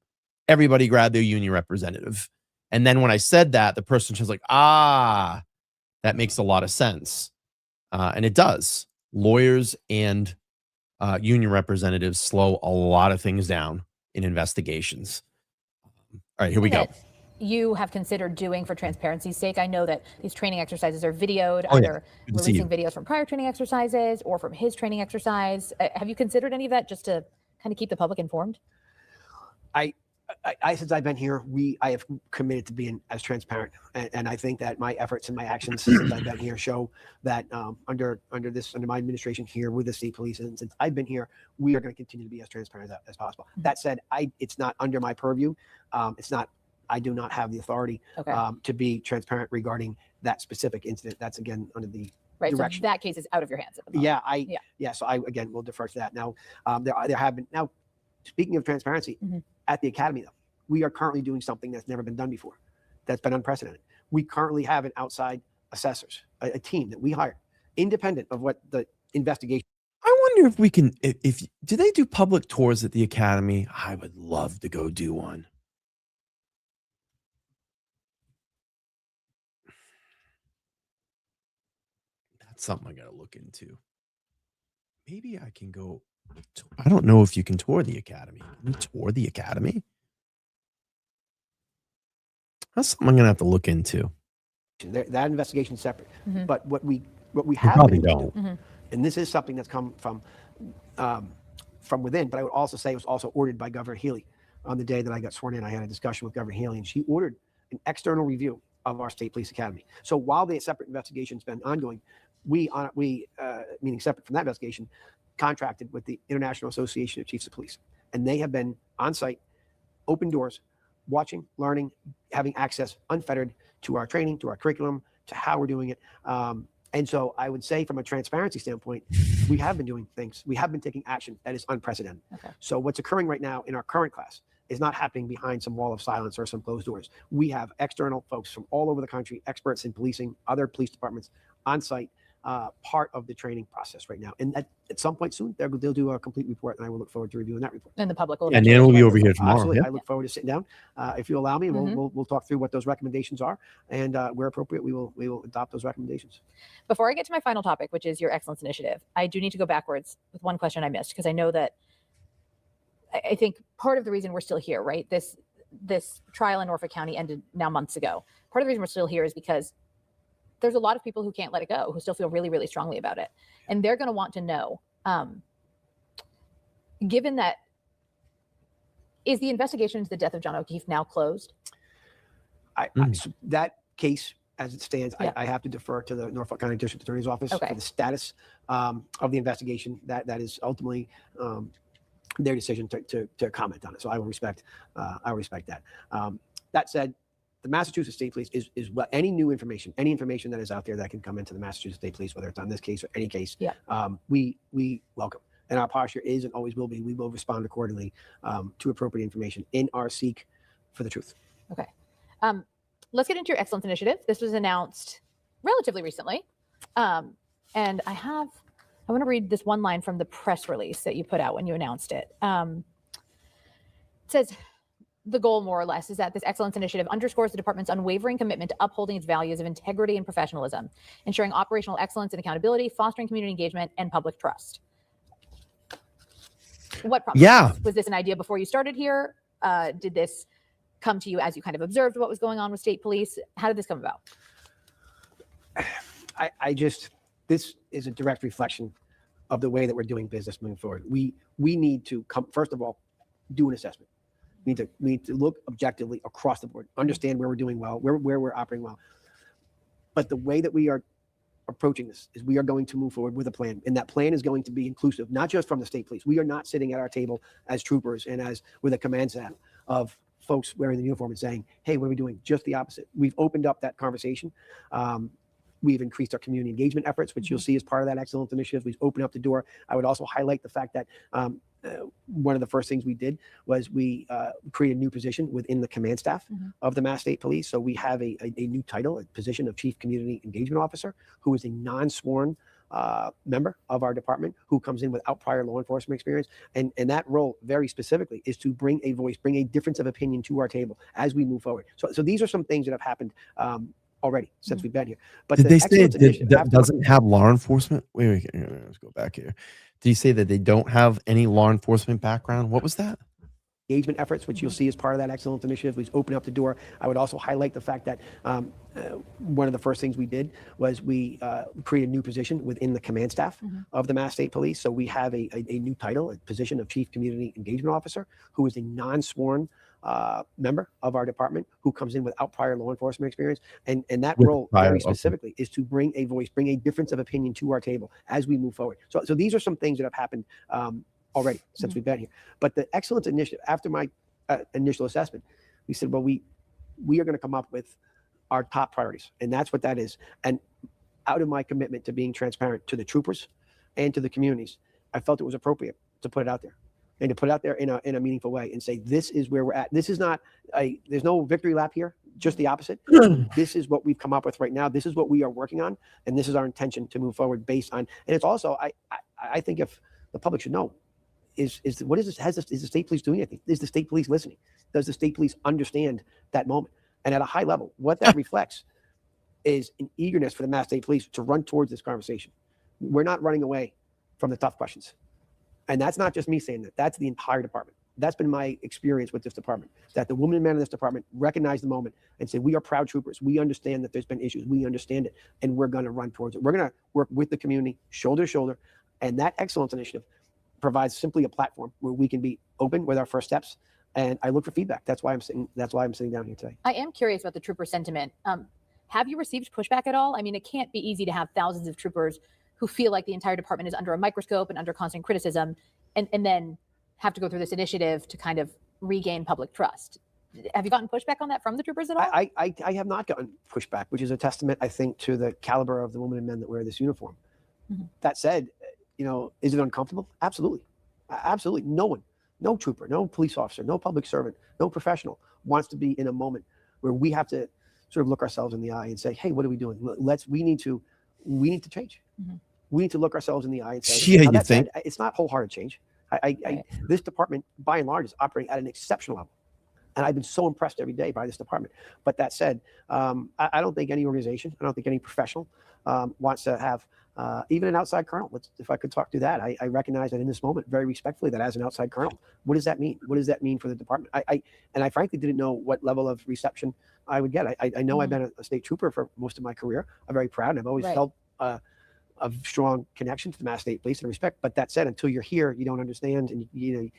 Everybody grabbed their union representative. And then when I said that, the person was like, that makes a lot of sense. And it does. Lawyers and union representatives slow a lot of things down in investigations. All right, here we go. You have considered doing for transparency's sake. I know that these training exercises are videoed, Oh, yeah. either releasing videos from prior training exercises or from his training exercise. Have you considered any of that just to kind of keep the public informed? I since I've been here, I have committed to being as transparent, and I think that my efforts and my actions since I've been here show that under my administration here with the state police, and since I've been here, we are going to continue to be as transparent as possible. That said, it's not under my purview. I do not have the authority to be transparent regarding that specific incident. That's again under the direction. So that case is out of your hands at the moment. So I again will defer to that. Now there have been, now speaking of transparency, at the academy though, we are currently doing something that's never been done before. That's been unprecedented. We currently have an outside assessors, a team that we hired, independent of what the investigation. I wonder if we can, do they do public tours at the academy? I would love to go do one. That's something I got to look into. Maybe I can go. I don't know if you can tour the academy. Can you tour the academy? That's something I'm going to have to look into. That investigation is separate. But what we You have probably been don't. doing, and this is something that's come from within, but I would also say it was also ordered by Governor Healy. On the day that I got sworn in, I had a discussion with Governor Healy, and she ordered an external review of our state police academy. So while the separate investigation's been ongoing, we meaning separate from that investigation, contracted with the International Association of Chiefs of Police, and they have been on site, open doors, watching, learning, having access unfettered to our training, to our curriculum, to how we're doing it. And so I would say from a transparency standpoint, we have been doing things. We have been taking action that is unprecedented. So what's occurring right now in our current class is not happening behind some wall of silence or some closed doors. We have external folks from all over the country, experts in policing, other police departments on site, part of the training process right now. And at some point soon, they'll do a complete report, and I will look forward to reviewing that report. And the public will. And Dan will be over here tomorrow. Absolutely. Yeah. I look forward to sitting down. If you allow me, we'll talk through what those recommendations are, and where appropriate, we will adopt those recommendations. Before I get to my final topic, which is your excellence initiative, I do need to go backwards with one question I missed, because I know that I think part of the reason we're still here, right? This trial in Norfolk County ended now months ago. Part of the reason we're still here is because there's a lot of people who can't let it go, who still feel really, really strongly about it. And they're going to want to know, given that, is the investigation into the death of John O'Keefe now closed? So that case, as it stands, I have to defer to the Norfolk County District Attorney's Office for the status of the investigation. That is ultimately their decision to comment on it. So I will respect that. That said, the Massachusetts State Police is what any new information, any information that is out there that can come into the Massachusetts State Police, whether it's on this case or any case, we welcome. And our posture is and always will be, we will respond accordingly to appropriate information in our seek for the truth. Okay. Let's get into your Excellence Initiative. This was announced relatively recently. And I want to read this one line from the press release that you put out when you announced it. It says, the goal, more or less, is that this Excellence Initiative underscores the department's unwavering commitment to upholding its values of integrity and professionalism, ensuring operational excellence and accountability, fostering community engagement, and public trust. What prompted this? Was this an idea before you started here? Did this come to you as you kind of observed what was going on with state police? How did this come about? This is a direct reflection of the way that we're doing business moving forward. We need to first of all, do an assessment. We need to look objectively across the board, understand where we're doing well, where we're operating well. But the way that we are approaching this is we are going to move forward with a plan, and that plan is going to be inclusive, not just from the state police. We are not sitting at our table as troopers and as with a command staff of folks wearing the uniform and saying, hey, what are we doing? Just the opposite. We've opened up that conversation. We've increased our community engagement efforts, which you'll see as part of that Excellence Initiative. We've opened up the door. I would also highlight the fact that one of the first things we did was we created a new position within the command staff of the Mass State Police. So we have a new title, a position of Chief Community Engagement Officer, who is a non-sworn member of our department who comes in without prior law enforcement experience. And that role very specifically is to bring a voice, bring a difference of opinion to our table as we move forward. So these are some things that have happened already since we've been here. But did they say it doesn't have law enforcement? Wait, let's go back here. Did you say that they don't have any law enforcement background? What was that? Engagement efforts, which you'll see as part of that Excellence Initiative. We've opened up the door. I would also highlight the fact that one of the first things we did was we created a new position within the command staff of the Mass State Police. So we have a new title, a position of Chief Community Engagement Officer, who is a non-sworn member of our department who comes in without prior law enforcement experience. And that role very specifically is to bring a voice, bring a difference of opinion to our table as we move forward. So these are some things that have happened already since we've been here. But the Excellence Initiative, after my initial assessment, we said, well, we are going to come up with our top priorities. And that's what that is. And out of my commitment to being transparent to the troopers and to the communities, I felt it was appropriate to put it out there. And to put it out there in a meaningful way and say, this is where we're at. This is not there's no victory lap here, just the opposite. This is what we've come up with right now. This is what we are working on. And this is our intention to move forward based on, and it's also, I think if the public should know, is what is this? Is the state police doing anything? Is the state police listening? Does the state police understand that moment? And at a high level, what that reflects is an eagerness for the Mass State Police to run towards this conversation. We're not running away from the tough questions. And that's not just me saying that. That's the entire department. That's been my experience with this department, that the women and men in this department recognize the moment and say, we are proud troopers. We understand that there's been issues. We understand it. And we're going to run towards it. We're going to work with the community, shoulder to shoulder. And that Excellence Initiative provides simply a platform where we can be open with our first steps. And I look for feedback. That's why I'm sitting down here today. I am curious about the trooper sentiment. Have you received pushback at all? I mean, it can't be easy to have thousands of troopers who feel like the entire department is under a microscope and under constant criticism, and then have to go through this initiative to kind of regain public trust. Have you gotten pushback on that from the troopers at all? I have not gotten pushback, which is a testament, I think, to the caliber of the women and men that wear this uniform. That said, is it uncomfortable? Absolutely. Absolutely. No one, no trooper, no police officer, no public servant, no professional wants to be in a moment where we have to sort of look ourselves in the eye and say, hey, what are we doing? We need to change. We need to look ourselves in the eye and say, yeah, you think? It's not wholehearted change. This department, by and large, is operating at an exceptional level. And I've been so impressed every day by this department. But that said, I don't think any organization, I don't think any professional wants to have even an outside colonel. If I could talk to that, I recognize that in this moment, very respectfully, that as an outside colonel, what does that mean? What does that mean for the department? I frankly didn't know what level of reception I would get. I know I've been a state trooper for most of my career. I'm very proud, and I've always felt a strong connection to the Mass State Police and respect. But that said, until you're here, you don't understand. And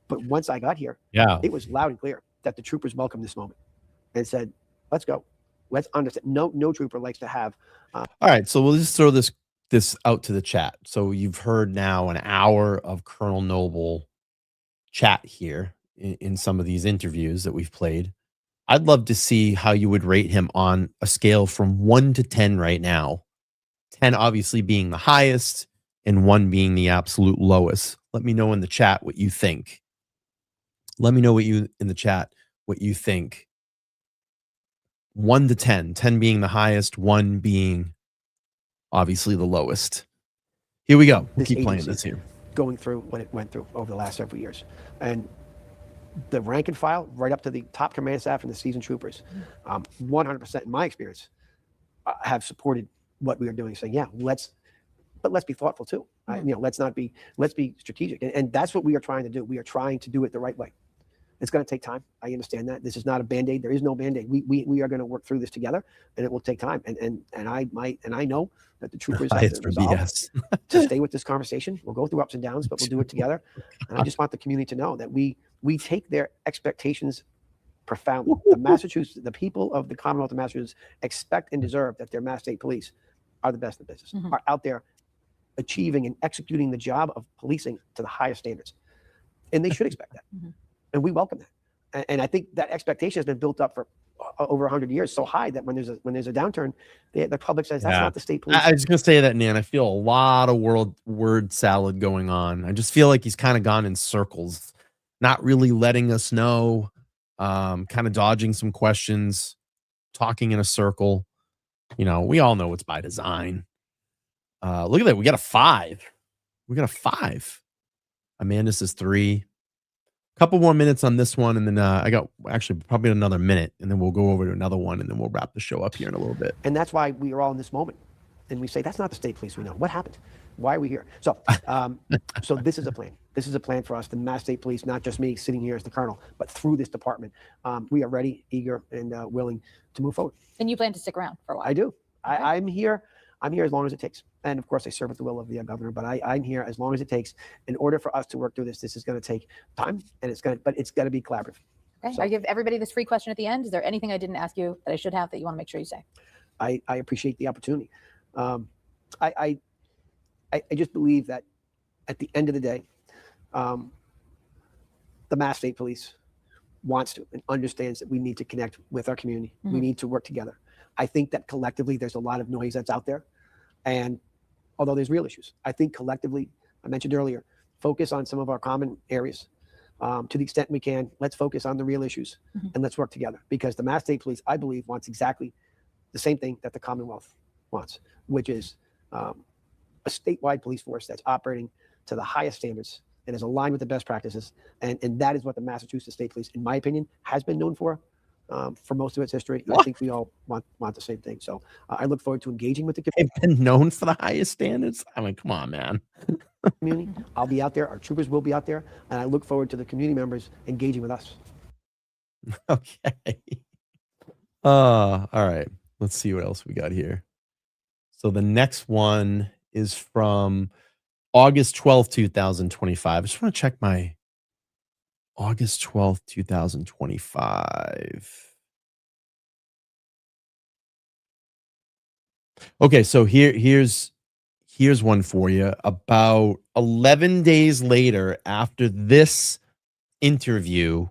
but once I got here, it was loud and clear that the troopers welcomed this moment and said, "Let's go, let's understand." No trooper likes to have. All right, so we'll just throw this out to the chat. So you've heard now an hour of Colonel Noble chat here in some of these interviews that we've played. I'd love to see how you would rate him on a scale from 1 to 10 right now. 10 obviously being the highest and 1 being the absolute lowest. Let me know in the chat what you think. Let me know in the chat what you think. 1 to 10, 10 being the highest, 1 being obviously the lowest. Here we go. We'll keep playing this here. Going through what it went through over the last several years. And the rank and file, right up to the top command staff and the seasoned troopers, 100% in my experience, have supported what we are doing, saying, yeah, let's be thoughtful too. Let's be strategic. And that's what we are trying to do. We are trying to do it the right way. It's going to take time. I understand that. This is not a Band-Aid. There is no Band-Aid. We are going to work through this together, and it will take time. And I know that the troopers have to resolve to stay with this conversation. We'll go through ups and downs, but we'll do it together. And I just want the community to know that we take their expectations profoundly. The people of the Commonwealth of Massachusetts expect and deserve that their Mass State Police are the best in the business, are out there achieving and executing the job of policing to the highest standards. And they should expect that. And we welcome that. And I think that expectation has been built up for over 100 years, so high that when there's a downturn, the public says, that's not the state police. I was going to say that, Nan. I feel a lot of word salad going on. I just feel like he's kind of gone in circles, not really letting us know, kind of dodging some questions, talking in a circle. We all know it's by design. Look at that. We got a 5. We got a 5. Amanda says 3. Couple more minutes on this one, and then I got actually probably another minute, and then we'll go over to another one, and then we'll wrap the show up here in a little bit. And that's why we are all in this moment, and we say that's not the state police. We know what happened. Why are we here? So, so this is a plan. This is a plan for us, the Mass State Police, not just me sitting here as the colonel, but through this department. We are ready, eager, and willing to move forward. And you plan to stick around for a while? I do. Okay. I'm here. I'm here as long as it takes. And of course, I serve at the will of the governor, but I'm here as long as it takes. In order for us to work through this, this is going to take time, and it's going to be collaborative. Okay. So, I give everybody this free question at the end. Is there anything I didn't ask you that I should have that you want to make sure you say? I appreciate the opportunity. I just believe that at the end of the day, the Mass State Police wants to and understands that we need to connect with our community. We need to work together. I think that collectively there's a lot of noise that's out there. And although there's real issues, I think collectively, I mentioned earlier, focus on some of our common areas. To the extent we can, let's focus on the real issues and let's work together, because the Mass State Police, I believe, wants exactly the same thing that the Commonwealth wants, which is a statewide police force that's operating to the highest standards and is aligned with the best practices. And that is what the Massachusetts State Police, in my opinion, has been known for most of its history. I think we all want the same thing. So I look forward to engaging with the community. They've been known for the highest standards. I mean, come on, man. Community. I'll be out there. Our troopers will be out there. And I look forward to the community members engaging with us. Okay. All right. Let's see what else we got here. So the next one is from August 12th, 2025. I just want to check my August 12th, 2025. Okay, so here's one for you. About 11 days later, after this interview,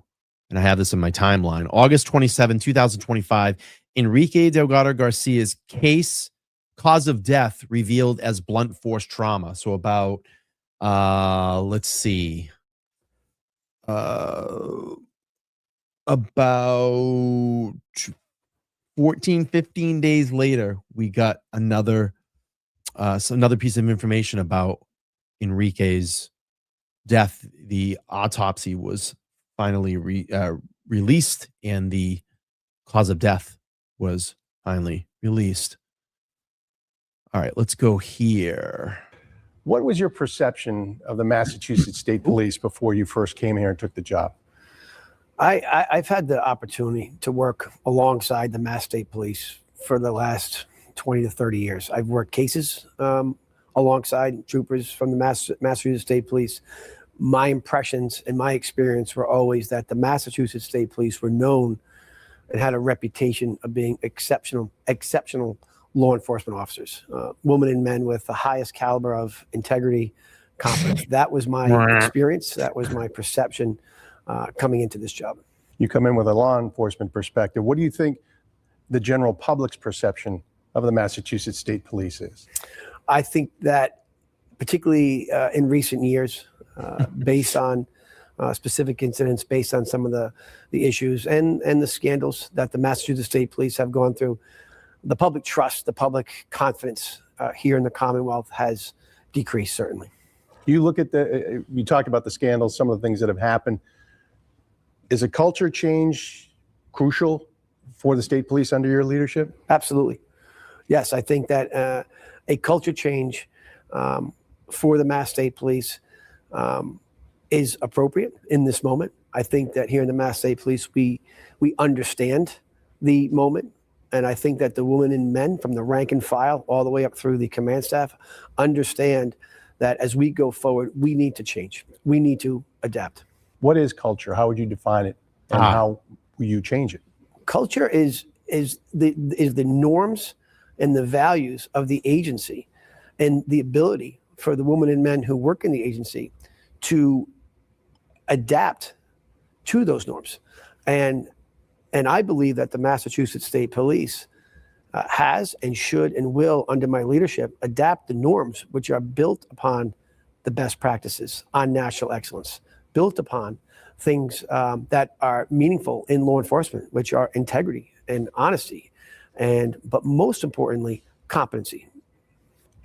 and I have this in my timeline, August 27, 2025, Enrique Delgado-Garcia's cause of death revealed as blunt force trauma. So about, let's see, about 14, 15 days later, we got another piece of information about Enrique's death. The autopsy was finally released, and the cause of death was finally released. All right, let's go here. What was your perception of the Massachusetts State Police before you first came here and took the job? I've had the opportunity to work alongside the Mass State Police for the last 20 to 30 years. I've worked cases alongside troopers from the Massachusetts State Police. My impressions and my experience were always that the Massachusetts State Police were known and had a reputation of being exceptional law enforcement officers, women and men with the highest caliber of integrity, competence. That was my experience. That was my perception coming into this job. You come in with a law enforcement perspective. What do you think the general public's perception of the Massachusetts State Police is? I think that particularly in recent years, based on specific incidents, based on some of the issues and the scandals that the Massachusetts State Police have gone through, the public trust, the public confidence here in the Commonwealth has decreased, certainly. You look at you talked about the scandals, some of the things that have happened. Is a culture change crucial for the state police under your leadership? Absolutely. Yes, I think that a culture change for the Mass State Police is appropriate in this moment. I think that here in the Mass State Police, we understand the moment. And I think that the women and men from the rank and file all the way up through the command staff understand that as we go forward, we need to change. We need to adapt. What is culture? How would you define it? And how will you change it? Culture is the norms and the values of the agency and the ability for the women and men who work in the agency to adapt to those norms. And I believe that the Massachusetts State Police has and should and will, under my leadership, adapt the norms which are built upon the best practices on national excellence, built upon things that are meaningful in law enforcement, which are integrity and honesty, but most importantly, competency.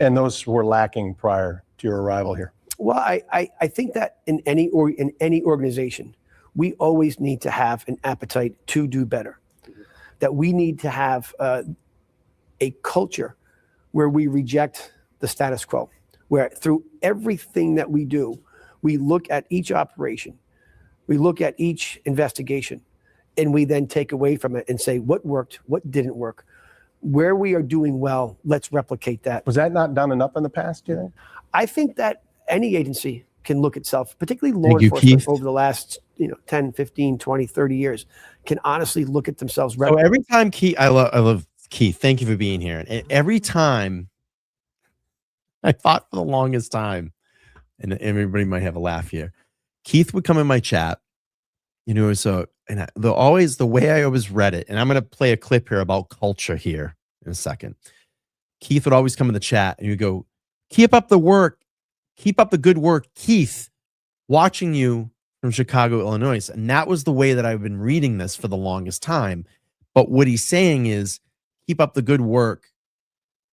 And those were lacking prior to your arrival here. Well, I think that in any organization, we always need to have an appetite to do better. That we need to have a culture where we reject the status quo, where through everything that we do, we look at each operation, we look at each investigation, and we then take away from it and say what worked, what didn't work. Where we are doing well, let's replicate that. Was that not done enough in the past, do you think? I think that any agency can look itself, particularly law enforcement over the last 10, 15, 20, 30 years, can honestly look at themselves. So every time Keith, I love Keith, thank you for being here. And every time I thought for the longest time, and everybody might have a laugh here, Keith would come in my chat, the way I always read it, and I'm going to play a clip here about culture here in a second. Keith would always come in the chat and you go, keep up the work, keep up the good work, Keith, watching you from Chicago, Illinois. And that was the way that I've been reading this for the longest time. But what he's saying is, keep up the good work.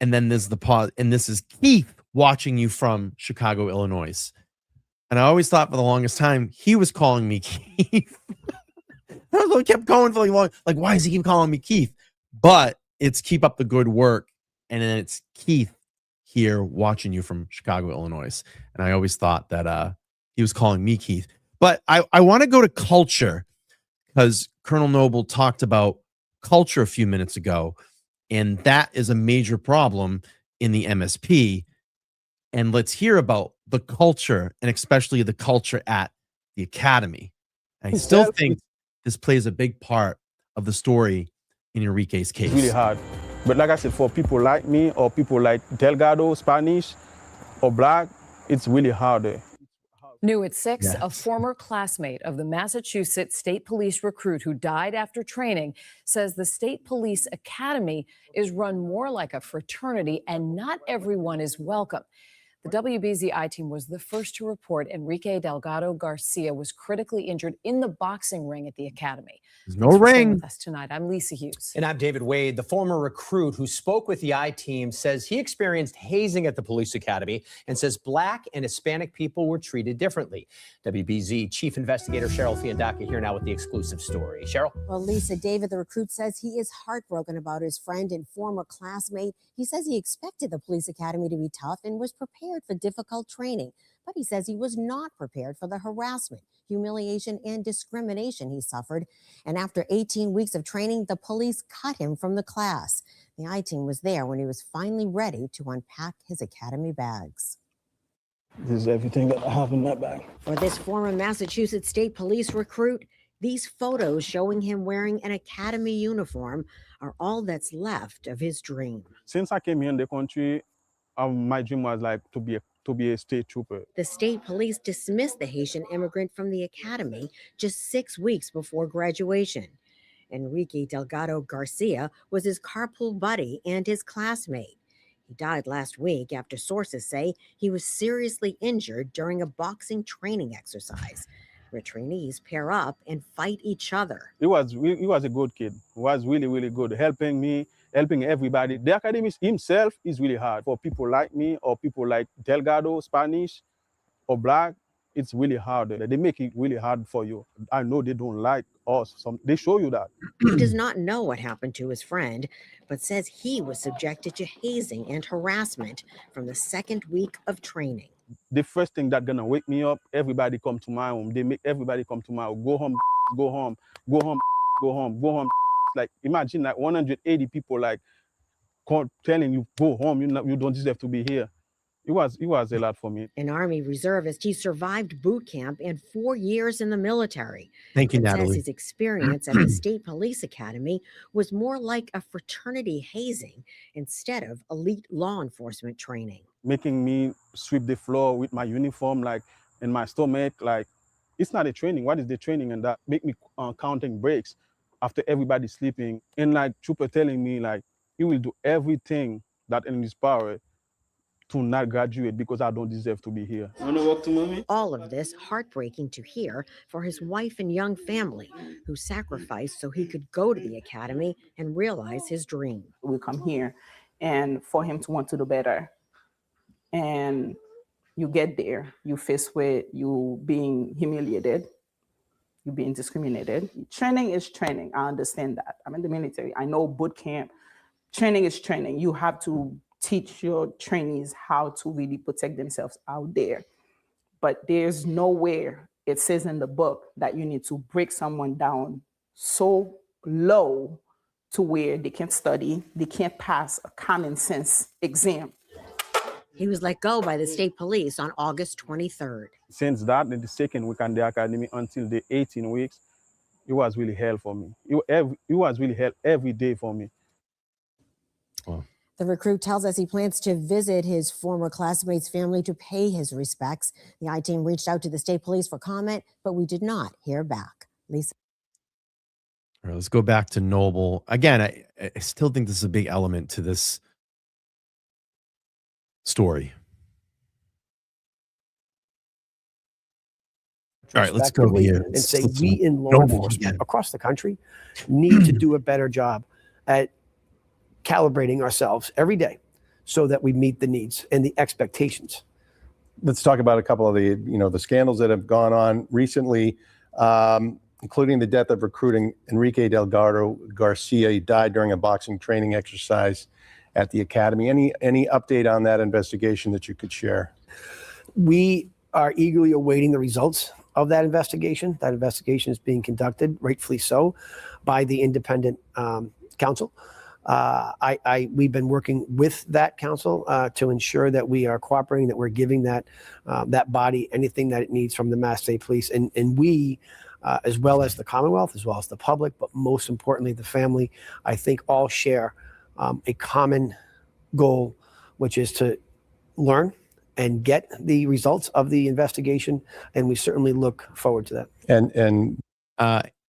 And then there's the pause. And this is Keith watching you from Chicago, Illinois. And I always thought for the longest time, he was calling me Keith. I kept going for long. Like, why does he keep calling me Keith? But it's keep up the good work. And then it's Keith here watching you from Chicago, Illinois. And I always thought that he was calling me Keith. But I want to go to culture because Colonel Noble talked about culture a few minutes ago. And that is a major problem in the MSP. And let's hear about the culture and especially the culture at the Academy. I still think this plays a big part of the story in Enrique's case. It's really hard. But like I said, for people like me or people like Delgado, Spanish, or Black, it's really hard. New at 6, a former classmate of the Massachusetts State Police recruit who died after training says the State Police Academy is run more like a fraternity and not everyone is welcome. The WBZ I-Team was the first to report Enrique Delgado-Garcia was critically injured in the boxing ring at the academy. There's no Thanks for staying ring. with us tonight. I'm Lisa Hughes. And I'm David Wade. The former recruit who spoke with the I-Team says he experienced hazing at the police academy and says Black and Hispanic people were treated differently. WBZ Chief Investigator Cheryl Fiandaca here now with the exclusive story. Cheryl? Well, Lisa, David, the recruit, says he is heartbroken about his friend and former classmate. He says he expected the police academy to be tough and was prepared for difficult training. But he says he was not prepared for the harassment, humiliation, and discrimination he suffered. And after 18 weeks of training, the police cut him from the class. The I-Team was there when he was finally ready to unpack his academy bags. This is everything that I have in my bag. For this former Massachusetts State Police recruit, these photos showing him wearing an academy uniform are all that's left of his dream. Since I came here in the country, my dream was like to be a state trooper. The state police dismissed the Haitian immigrant from the academy just 6 weeks before graduation. Enrique Delgado-Garcia was his carpool buddy and his classmate. He died last week after sources say he was seriously injured during a boxing training exercise, where trainees pair up and fight each other. He was a good kid. He was really, really good, helping me, helping everybody. The academy himself is really hard for people like me or people like Delgado, Spanish, or Black. It's really hard. They make it really hard for you. I know they don't like us. They show you that. He does not know what happened to his friend, but says he was subjected to hazing and harassment from the second week of training. The first thing that's gonna wake me up, everybody come to my home. They make everybody come to my home. Go home, go home, go home, go home, go home. Like imagine like 180 people like telling you go home. You don't deserve to be here. It was a lot for me. An Army reservist, he survived boot camp and 4 years in the military. Thank you, But says Natalie. his experience at the State Police Academy was more like a fraternity hazing instead of elite law enforcement training. Making me sweep the floor with my uniform, like in my stomach, like it's not a training. What is the training? And that make me counting breaks after everybody sleeping. And like trooper telling me like he will do everything that in his power to not graduate because I don't deserve to be here. Wanna walk to mommy? All of this heartbreaking to hear for his wife and young family who sacrificed so he could go to the academy and realize his dream. We come here and for him to want to do better. And you get there, you face with you being humiliated, you being discriminated. Training is training. I understand that. I'm in the military. I know boot camp. Training is training. You have to teach your trainees how to really protect themselves out there. But there's nowhere it says in the book that you need to break someone down so low to where they can't study, they can't pass a common sense exam. He was let go by the state police on August 23rd. Since that, in the second week on the academy until the 18 weeks, it was really hell for me. It was really hell every day for me. Wow. The recruit tells us he plans to visit his former classmates' family to pay his respects. The I-Team reached out to the state police for comment, but we did not hear back. Lisa. All right, let's go back to Noble. Again, I still think this is a big element to this story. All right, let's go here. And say Let's we in law Noble enforcement again. across the country need to do a better job at calibrating ourselves every day so that we meet the needs and the expectations. Let's talk about a couple of the scandals that have gone on recently, including the death of recruiting Enrique Delgado-Garcia. He died during a boxing training exercise at the academy. Any update on that investigation that you could share? We are eagerly awaiting the results of that investigation. That investigation is being conducted, rightfully so, by the independent counsel. We've been working with that council to ensure that we are cooperating, that we're giving that body anything that it needs from the Mass State Police, and we, as well as the Commonwealth, as well as the public, but most importantly the family, I think all share a common goal, which is to learn and get the results of the investigation, and we certainly look forward to that. And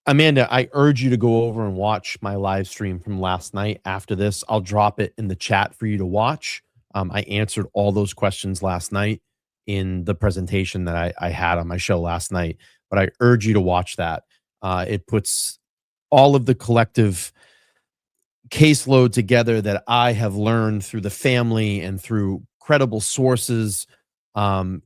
Amanda, I urge you to go over and watch my live stream from last night. After this, I'll drop it in the chat for you to watch. I answered all those questions last night in the presentation that I had on my show last night. But I urge you to watch that. It puts all of the collective caseload together that I have learned through the family and through credible sources. To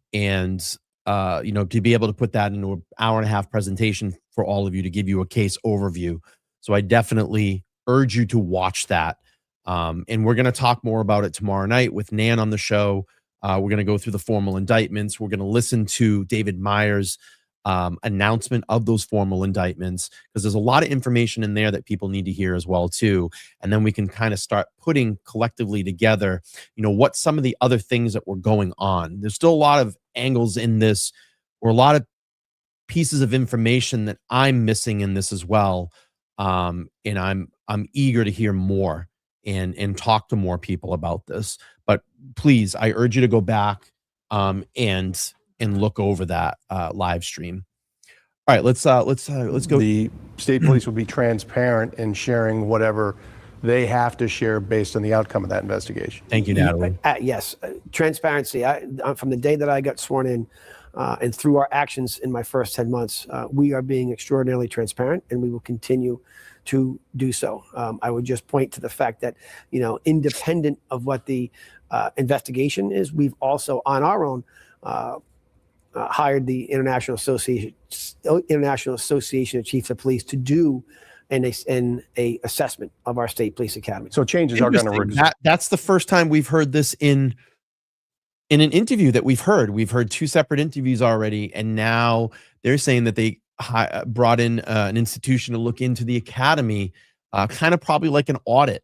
be able to put that into an hour and a half presentation for all of you to give you a case overview. So I definitely urge you to watch that. And we're going to talk more about it tomorrow night with Nan on the show. We're going to go through the formal indictments. We're going to listen to David Meyer's announcement of those formal indictments, because there's a lot of information in there that people need to hear as well too. And then we can kind of start putting collectively together, what some of the other things that were going on. There's still a lot of angles in this, or a lot of pieces of information that I'm missing in this as well. And I'm eager to hear more and talk to more people about this. But please, I urge you to go back and look over that live stream. All right, let's go. The state police will be transparent in sharing whatever they have to share based on the outcome of that investigation. Thank you, Natalie. Yes, transparency. From the day that I got sworn in and through our actions in my first 10 months, we are being extraordinarily transparent, and we will continue to do so. I would just point to the fact that, independent of what the investigation is, we've also on our own hired the International Association of Chiefs of Police to do an assessment of our state police academy. So changes are going to. That's the first time we've heard this in an interview that we've heard. We've heard two separate interviews already, and now they're saying that they brought in an institution to look into the academy, kind of probably like an audit,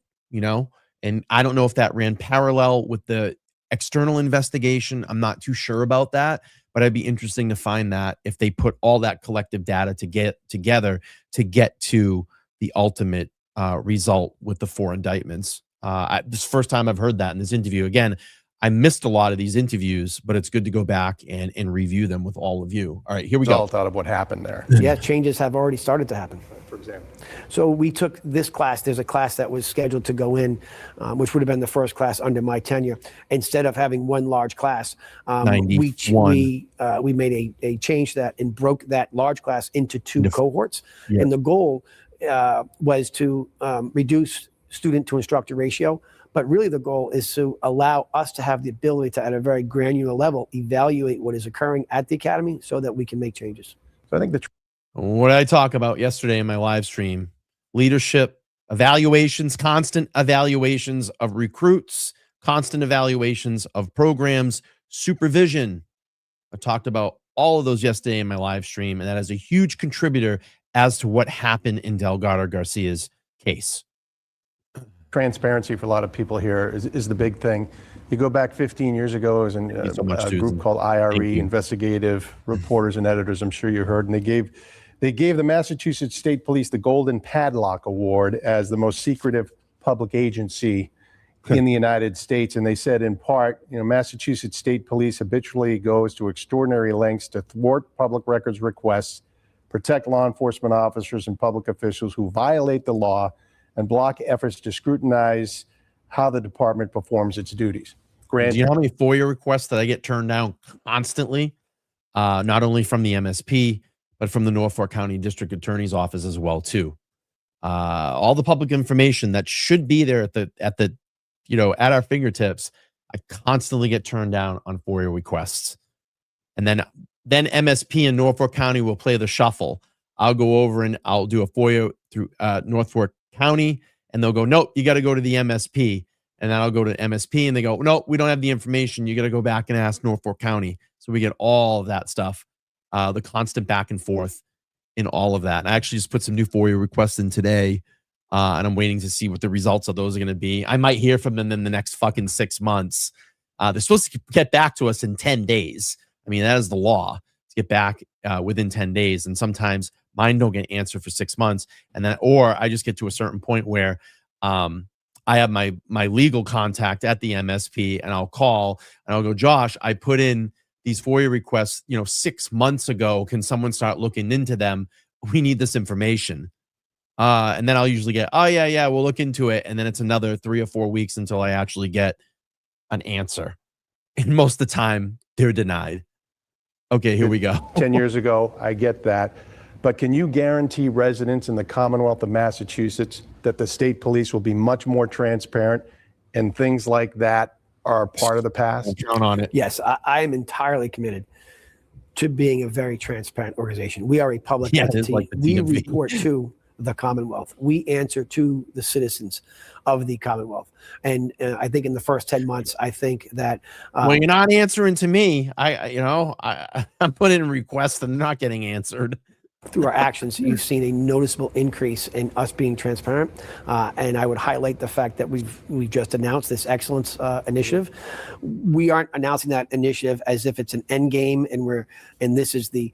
And I don't know if that ran parallel with the external investigation. I'm not too sure about that, but it'd be interesting to find that if they put all that collective data to get together to get to the ultimate result with the 4 indictments. This is the first time I've heard that in this interview. Again, I missed a lot of these interviews, but it's good to go back and review them with all of you. All right, here we go. Result out of what happened there. Yeah, changes have already started to happen. For example. So we took this class. There's a class that was scheduled to go in, which would have been the first class under my tenure. Instead of having one large class, we made a change to that and broke that large class into 2 cohorts. Yeah. And the goal was to reduce student to instructor ratio. But really the goal is to allow us to have the ability to, at a very granular level, evaluate what is occurring at the academy so that we can make changes. So I think what did I talk about yesterday in my live stream? Leadership, evaluations, constant evaluations of recruits, constant evaluations of programs, supervision. I talked about all of those yesterday in my live stream, and that is a huge contributor as to what happened in Delgado-Garcia's case. Transparency for a lot of people here is the big thing. You go back 15 years ago, it was a group called IRE, Investigative Reporters and Editors, I'm sure you heard, and they gave the Massachusetts State Police the Golden Padlock Award as the most secretive public agency in the United States. And they said, in part, Massachusetts State Police habitually goes to extraordinary lengths to thwart public records requests, protect law enforcement officers and public officials who violate the law, and block efforts to scrutinize how the department performs its duties. Granted, do you know how many FOIA requests that I get turned down constantly? Not only from the MSP, but from the Norfolk County District Attorney's Office as well too. All the public information that should be there at our fingertips, I constantly get turned down on FOIA requests. And then MSP in Norfolk County will play the shuffle. I'll go over and I'll do a FOIA through Norfolk County, and they'll go, nope, you got to go to the MSP. And then I'll go to MSP, and they go, no, we don't have the information. You got to go back and ask Norfolk County. So we get all of that stuff, the constant back and forth in all of that. And I actually just put some new FOIA requests in today, and I'm waiting to see what the results of those are going to be. I might hear from them in the next fucking 6 months. They're supposed to get back to us in 10 days. I mean, that is the law, to get back within 10 days. And sometimes mine don't get answered for 6 months. And then, or I just get to a certain point where I have my legal contact at the MSP, and I'll call and I'll go, Josh, I put in these FOIA requests, 6 months ago. Can someone start looking into them? We need this information. And then I'll usually get, oh yeah, we'll look into it. And then it's another 3 or 4 weeks until I actually get an answer. And most of the time, they're denied. Okay, here we go. 10 years ago, I get that. But can you guarantee residents in the Commonwealth of Massachusetts that the state police will be much more transparent and things like that are part of the past? Count on it. Yes, I am entirely committed to being a very transparent organization. We are a public entity. Like the we DMV. report to the Commonwealth. We answer to the citizens of the Commonwealth. And I think in the first 10 months, I think that Well, you're not answering to me. I'm putting in requests and not getting answered. through our actions, you've seen a noticeable increase in us being transparent. And I would highlight the fact that we've just announced this excellence initiative. We aren't announcing that initiative as if it's an end game and this is the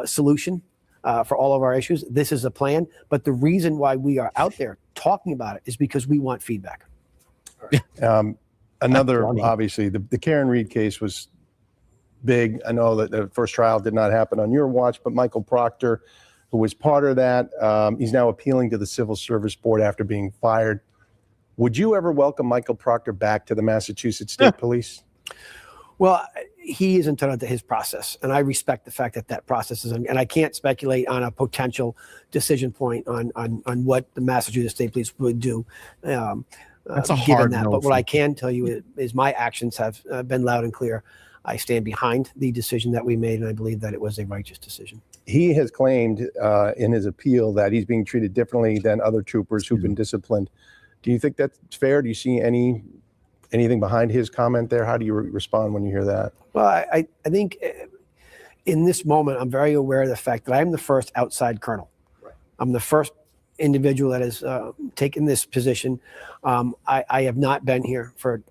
solution for all of our issues. This is a plan. But the reason why we are out there talking about it is because we want feedback. Another, obviously, the Karen Reed case was big. I know that the first trial did not happen on your watch, but Michael Proctor, who was part of that, he's now appealing to the Civil Service Board after being fired. Would you ever welcome Michael Proctor back to the Massachusetts State Police? Well, he is entitled to his process, and I respect the fact that that process is, and I can't speculate on a potential decision point on what the Massachusetts State Police would do. That's a given hard that. no But for what I can tell you is my actions have been loud and clear. I stand behind the decision that we made, and I believe that it was a righteous decision. He has claimed in his appeal that he's being treated differently than other troopers who've been disciplined. Do you think that's fair? Do you see anything behind his comment there? How do you respond when you hear that? Well, I think in this moment, I'm very aware of the fact that I'm the first outside colonel. Right. I'm the first individual that has taken this position. I have not been here for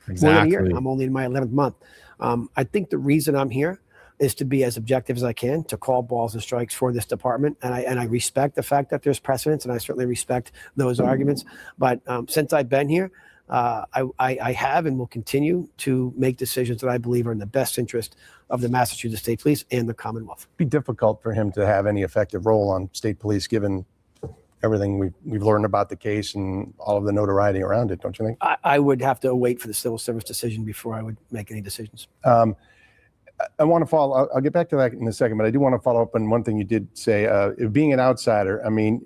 more than a year. I'm only in my 11th month. I think the reason I'm here is to be as objective as I can, to call balls and strikes for this department. And I respect the fact that there's precedents, and I certainly respect those arguments. But since I've been here, I have and will continue to make decisions that I believe are in the best interest of the Massachusetts State Police and the Commonwealth. It'd be difficult for him to have any effective role on state police, given everything we've learned about the case and all of the notoriety around it, don't you think? I would have to wait for the civil service decision before I would make any decisions. I want to follow. I'll get back to that in a second, but I do want to follow up on one thing you did say. Being an outsider, I mean,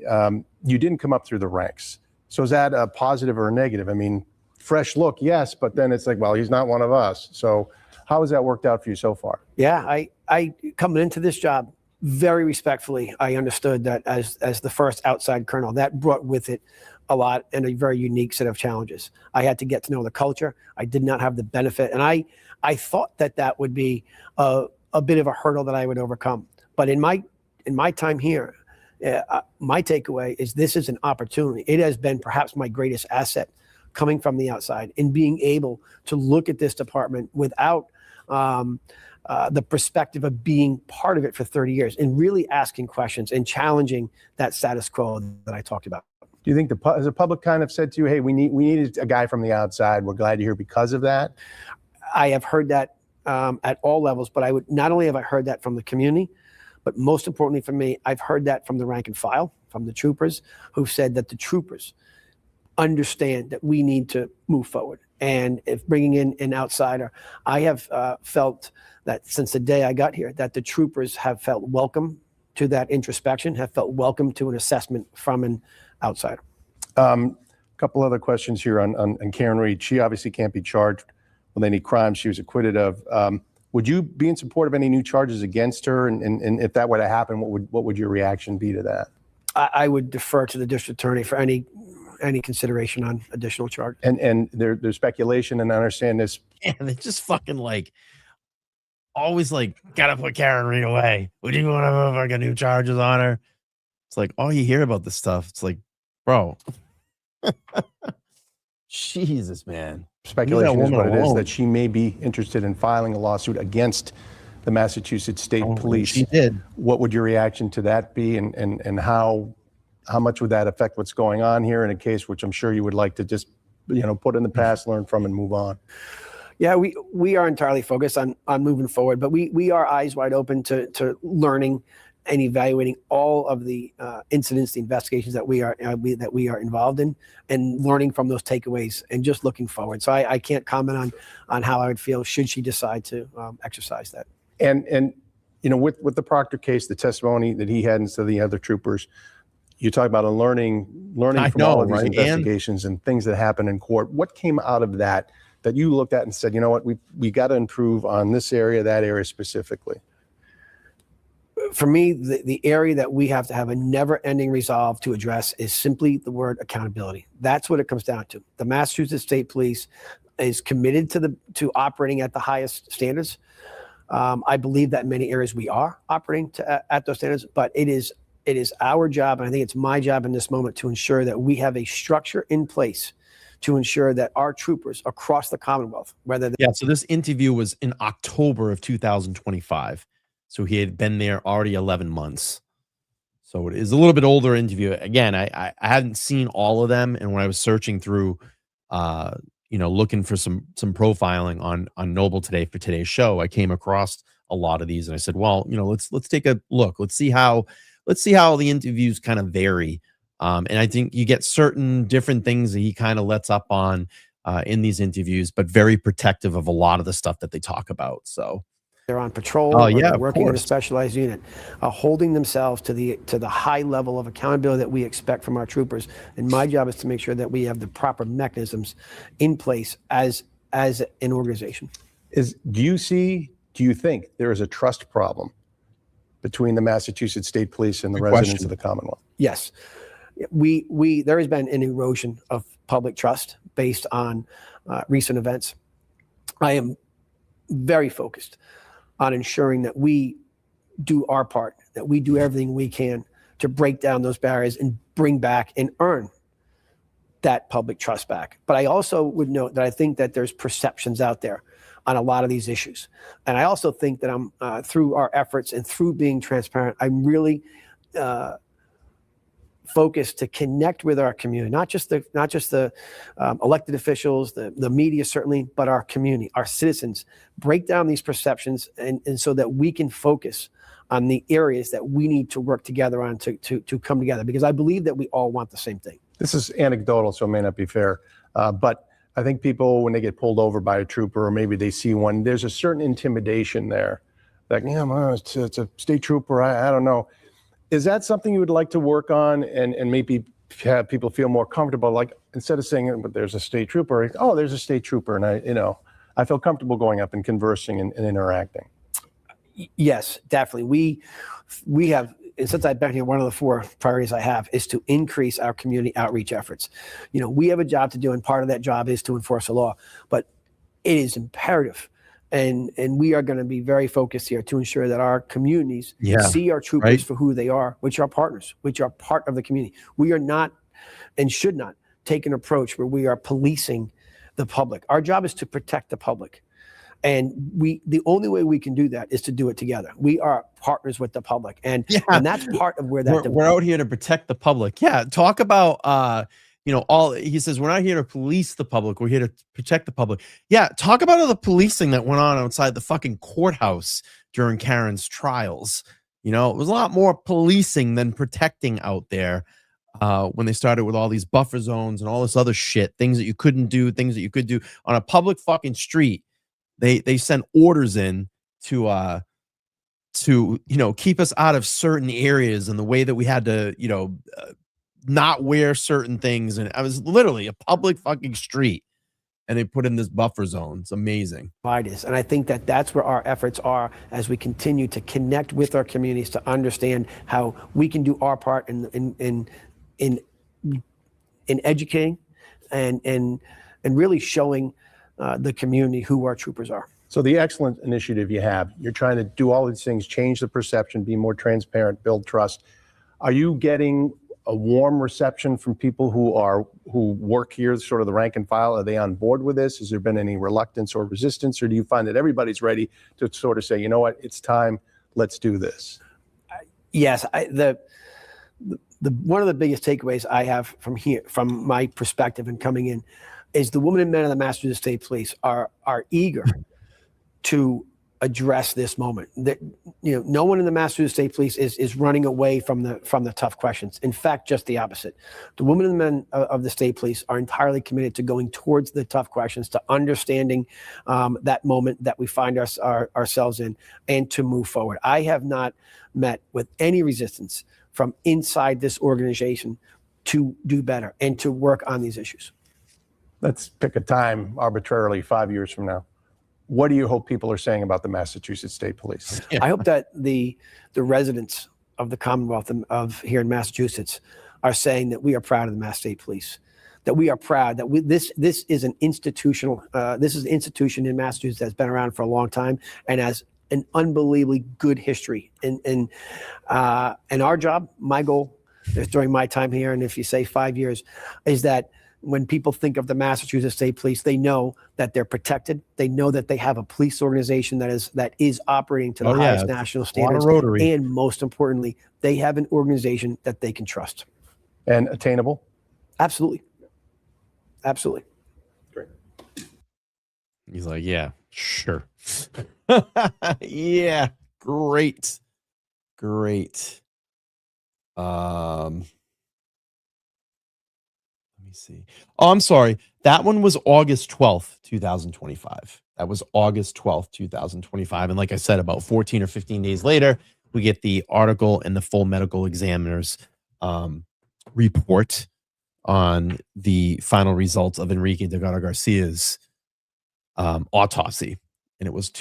you didn't come up through the ranks. So is that a positive or a negative? I mean, fresh look, yes, but then it's like, well, he's not one of us. So how has that worked out for you so far? Yeah, I coming into this job, very respectfully, I understood that as the first outside colonel, that brought with it a lot and a very unique set of challenges. I had to get to know the culture. I did not have the benefit, and I thought that would be a bit of a hurdle that I would overcome. But in my time here, my takeaway is this is an opportunity. It has been perhaps my greatest asset coming from the outside and being able to look at this department without the perspective of being part of it for 30 years and really asking questions and challenging that status quo that I talked about. Do you think has the public kind of said to you, hey, we needed a guy from the outside, we're glad you're here because of that? I have heard that at all levels, but not only have I heard that from the community, but most importantly for me, I've heard that from the rank and file, from the troopers, who've said that the troopers understand that we need to move forward. And if bringing in an outsider, I have felt that since the day I got here, that the troopers have felt welcome to that introspection, have felt welcome to an assessment from an outsider. A couple other questions here on Karen Reed. She obviously can't be charged with any crimes she was acquitted of. Would you be in support of any new charges against her? And if that were to happen, what would your reaction be to that? I would defer to the district attorney for any consideration on additional charge. And there's speculation, and I understand this. Yeah, they just fucking always gotta put Karen Reed away. Would you want to have fucking new charges on her? It's like, all you hear about this stuff. It's like, bro. Jesus, man. Speculation is what it is, that she may be interested in filing a lawsuit against the Massachusetts State Police. She did. What would your reaction to that be, and how much would that affect what's going on here in a case which I'm sure you would like to just put in the past, learn from, and move on? Yeah, we are entirely focused on moving forward, but we are eyes wide open to learning and evaluating all of the incidents, the investigations that we are involved in, and learning from those takeaways and just looking forward. So I can't comment on how I would feel should she decide to exercise that. And you know, with the Proctor case, the testimony that he had instead of the other troopers, you talk about learning from all of these investigations and things that happen in court. What came out of that you looked at and said, you know what, we got to improve on this area, that area specifically? For me, the area that we have to have a never-ending resolve to address is simply the word accountability. That's what it comes down to. The Massachusetts State Police is committed to operating at the highest standards. I believe that in many areas we are operating at those standards, but it is our job, and I think it's my job in this moment, to ensure that we have a structure in place to ensure that our troopers across the Commonwealth, so this interview was in October of 2025. So he had been there already 11 months. So it is a little bit older interview. Again, I hadn't seen all of them. And when I was searching through, looking for some profiling on Noble today for today's show, I came across a lot of these, and I said, well, let's take a look. Let's see how the interviews kind of vary. And I think you get certain different things that he kind of lets up on in these interviews, but very protective of a lot of the stuff that they talk about. So they're on patrol, or they're working in a specialized unit, holding themselves to the high level of accountability that we expect from our troopers. And my job is to make sure that we have the proper mechanisms in place as an organization. Do you think there is a trust problem between the Massachusetts State Police and the residents of the Commonwealth? Yes. There has been an erosion of public trust based on recent events. I am very focused on ensuring that we do our part, that we do everything we can to break down those barriers and bring back and earn that public trust back. But I also would note that I think that there's perceptions out there on a lot of these issues. And I also think that through our efforts and through being transparent, I'm really focused to connect with our community, not just the elected officials, the media certainly, but our community, our citizens, break down these perceptions and so that we can focus on the areas that we need to work together on to come together, because I believe that we all want the same thing. This is anecdotal, so it may not be fair, but I think people, when they get pulled over by a trooper or maybe they see one, there's a certain intimidation there. Like, it's a state trooper, I don't know. Is that something you would like to work on and maybe have people feel more comfortable? Like, instead of saying, but there's a state trooper, oh, there's a state trooper. And I feel comfortable going up and conversing and interacting. Yes, definitely. We have, and since I've been here, one of the 4 priorities I have is to increase our community outreach efforts. We have a job to do, and part of that job is to enforce the law, but it is imperative. And we are going to be very focused here to ensure that our communities see our troopers for who they are, which are partners, which are part of the community. We are not and should not take an approach where we are policing the public. Our job is to protect the public. And the only way we can do that is to do it together. We are partners with the public. And that's part of where that we're out here to protect the public. Yeah. Talk about he says, we're not here to police the public. We're here to protect the public. Yeah. Talk about all the policing that went on outside the fucking courthouse during Karen's trials. It was a lot more policing than protecting out there when they started with all these buffer zones and all this other shit, things that you couldn't do, things that you could do on a public fucking street. They sent orders in to keep us out of certain areas and the way that we had to, not wear certain things. And I was literally a public fucking street, and they put in this buffer zone. It's amazing. And I think that that's where our efforts are as we continue to connect with our communities to understand how we can do our part in educating and really showing the community who our troopers are. So the excellent initiative you have, you're trying to do all these things, change the perception, be more transparent, build trust. Are you getting a warm reception from people who work here, sort of the rank and file? Are they on board with this? Has there been any reluctance or resistance, or do you find that everybody's ready to sort of say, you know what, it's time, let's do this? Yes, one of the biggest takeaways I have from my perspective and coming in, is the women and men of the Massachusetts State Police are eager to address this moment. That, no one in the Massachusetts State Police is running away from the tough questions. In fact, just the opposite. The women and men of the State Police are entirely committed to going towards the tough questions, to understanding that moment that we find ourselves in, and to move forward. I have not met with any resistance from inside this organization to do better and to work on these issues. Let's pick a time arbitrarily 5 years from now. What do you hope people are saying about the Massachusetts State Police? I hope that the residents of the Commonwealth of here in Massachusetts are saying that we are proud of the Mass State Police, that we are proud that this is an institutional this is an institution in Massachusetts that's been around for a long time and has an unbelievably good history. And our job, my goal is during my time here, and if you say 5 years, is that when people think of the Massachusetts State Police, they know that they're protected. They know that they have a police organization that is operating to the highest national standards. And most importantly, they have an organization that they can trust. And attainable? Absolutely. Absolutely. Great. He's like, yeah, sure. Yeah, great. Great. Let me see. Oh, I'm sorry. That one was August 12th, 2025. That was August 12th, 2025. And like I said, about 14 or 15 days later, we get the article and the full medical examiner's report on the final results of Enrique Delgado-Garcia's autopsy. And it was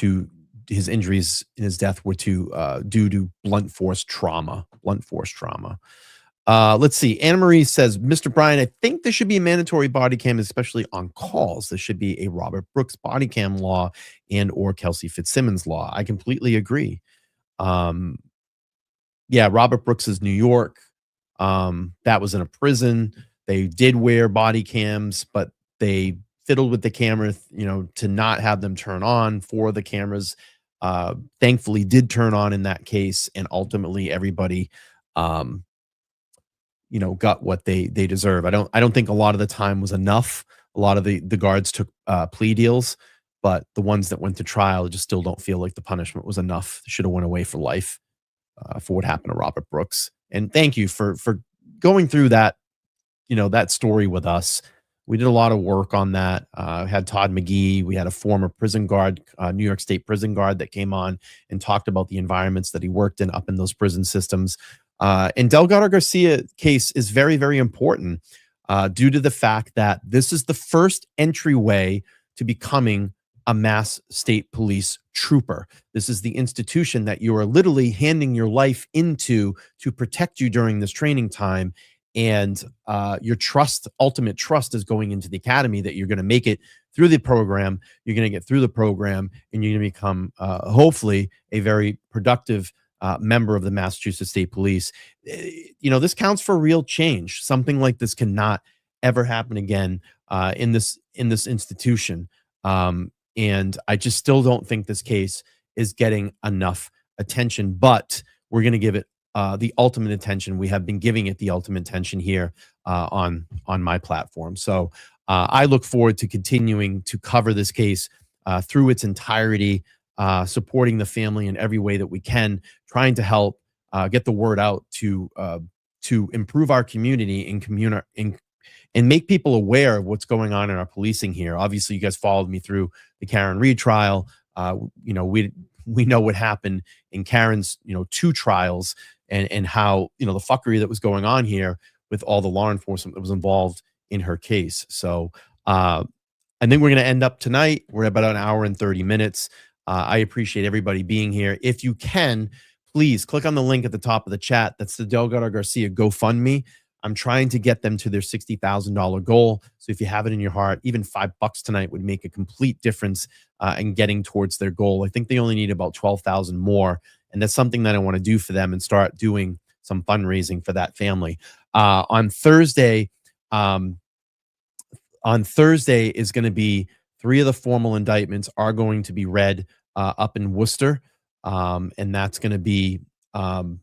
his injuries in his death were due to blunt force trauma. Let's see. Anna Marie says, Mr. Bryan, I think there should be a mandatory body cam, especially on calls. There should be a Robert Brooks body cam law and or Kelsey Fitzsimmons law. I completely agree. Yeah, Robert Brooks is New York. That was in a prison. They did wear body cams, but they fiddled with the camera, to not have them turn on. 4 of the cameras thankfully did turn on in that case, and ultimately everybody got what they deserve. I don't think a lot of the time was enough. A lot of the guards took plea deals, but the ones that went to trial just still don't feel like the punishment was enough. They should have went away for life for what happened to Robert Brooks. And thank you for going through that, that story with us. We did a lot of work on that. Had Todd McGee. We had a former prison guard, New York State prison guard, that came on and talked about the environments that he worked in up in those prison systems. And Delgado-Garcia case is very, very important due to the fact that this is the first entryway to becoming a Mass State Police trooper. This is the institution that you are literally handing your life into to protect you during this training time. And your ultimate trust is going into the academy that you're going to make it through the program. You're going to get through the program, and you're going to become, hopefully, a very productive member of the Massachusetts State Police. This counts for real change. Something like this cannot ever happen again in this institution. And I just still don't think this case is getting enough attention, but we're going to give it the ultimate attention. We have been giving it the ultimate attention here on my platform. So I look forward to continuing to cover this case through its entirety, supporting the family in every way that we can, trying to help get the word out to improve our community and make people aware of what's going on in our policing here. Obviously, you guys followed me through the Karen Reed trial. We know what happened in Karen's 2 trials and how the fuckery that was going on here with all the law enforcement that was involved in her case. So I think we're going to end up tonight. We're at about an hour and 30 minutes. I appreciate everybody being here. If you can, please click on the link at the top of the chat. That's the Delgado-Garcia GoFundMe. I'm trying to get them to their $60,000 goal. So if you have it in your heart, even $5 tonight would make a complete difference in getting towards their goal. I think they only need about 12,000 more. And that's something that I want to do for them and start doing some fundraising for that family. On Thursday is going to be 3 of the formal indictments are going to be read up in Worcester. And that's going to be, and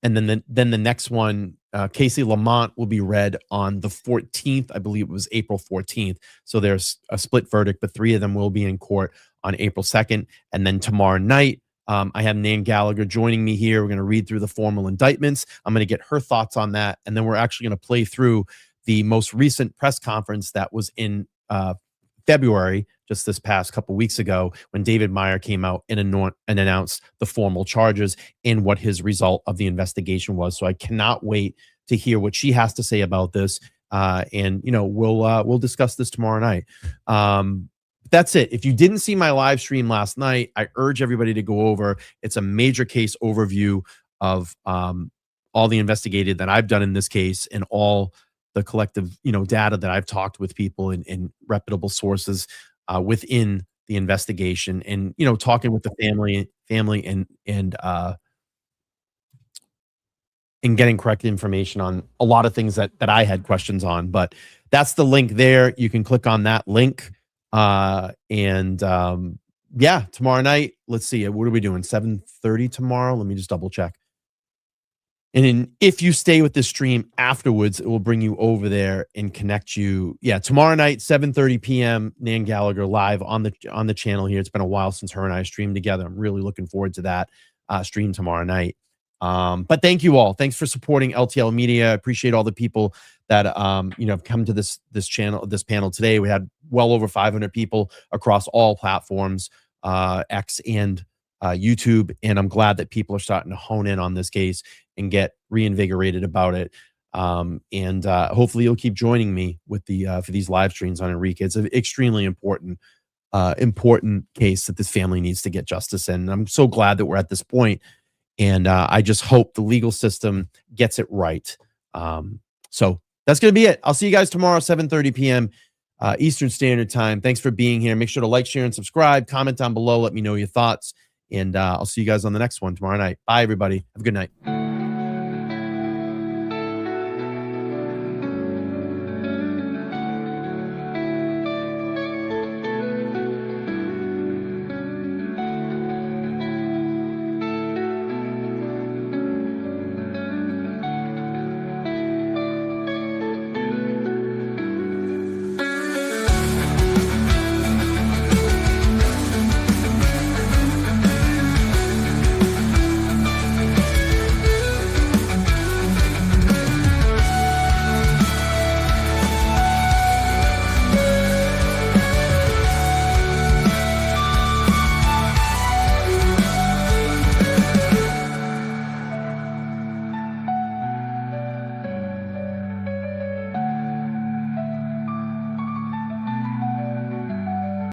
then the next one, Casey Lamont will be read on the 14th. I believe it was April 14th. So there's a split verdict, but 3 of them will be in court on April 2nd. And then tomorrow night, I have Nan Gallagher joining me here. We're going to read through the formal indictments. I'm going to get her thoughts on that. And then we're actually going to play through the most recent press conference that was in February, just this past couple weeks ago, when David Meyer came out and announced the formal charges and what his result of the investigation was. So I cannot wait to hear what she has to say about this. And we'll discuss this tomorrow night. That's it. If you didn't see my live stream last night, I urge everybody to go over. It's a major case overview of all the investigated that I've done in this case and all the collective, data that I've talked with people in reputable sources within the investigation, and talking with the family and getting correct information on a lot of things that I had questions on. But that's the link there. You can click on that link. Tomorrow night, let's see, what are we doing? 7:30 tomorrow? Let me just double check. And then if you stay with the stream afterwards, it will bring you over there and connect you. Yeah, tomorrow night, 7:30 p.m., Nan Gallagher live on the channel here. It's been a while since her and I streamed together. I'm really looking forward to that stream tomorrow night. But thank you all. Thanks for supporting LTL Media. I appreciate all the people that have come to this panel today. We had well over 500 people across all platforms, X and YouTube, and I'm glad that people are starting to hone in on this case and get reinvigorated about it. Hopefully you'll keep joining me with for these live streams on Enrique. It's an extremely important case that this family needs to get justice in. And I'm so glad that we're at this point. And I just hope the legal system gets it right. So that's going to be it. I'll see you guys tomorrow, 7:30 p.m. Eastern Standard Time. Thanks for being here. Make sure to like, share, and subscribe. Comment down below. Let me know your thoughts. And I'll see you guys on the next one tomorrow night. Bye, everybody. Have a good night.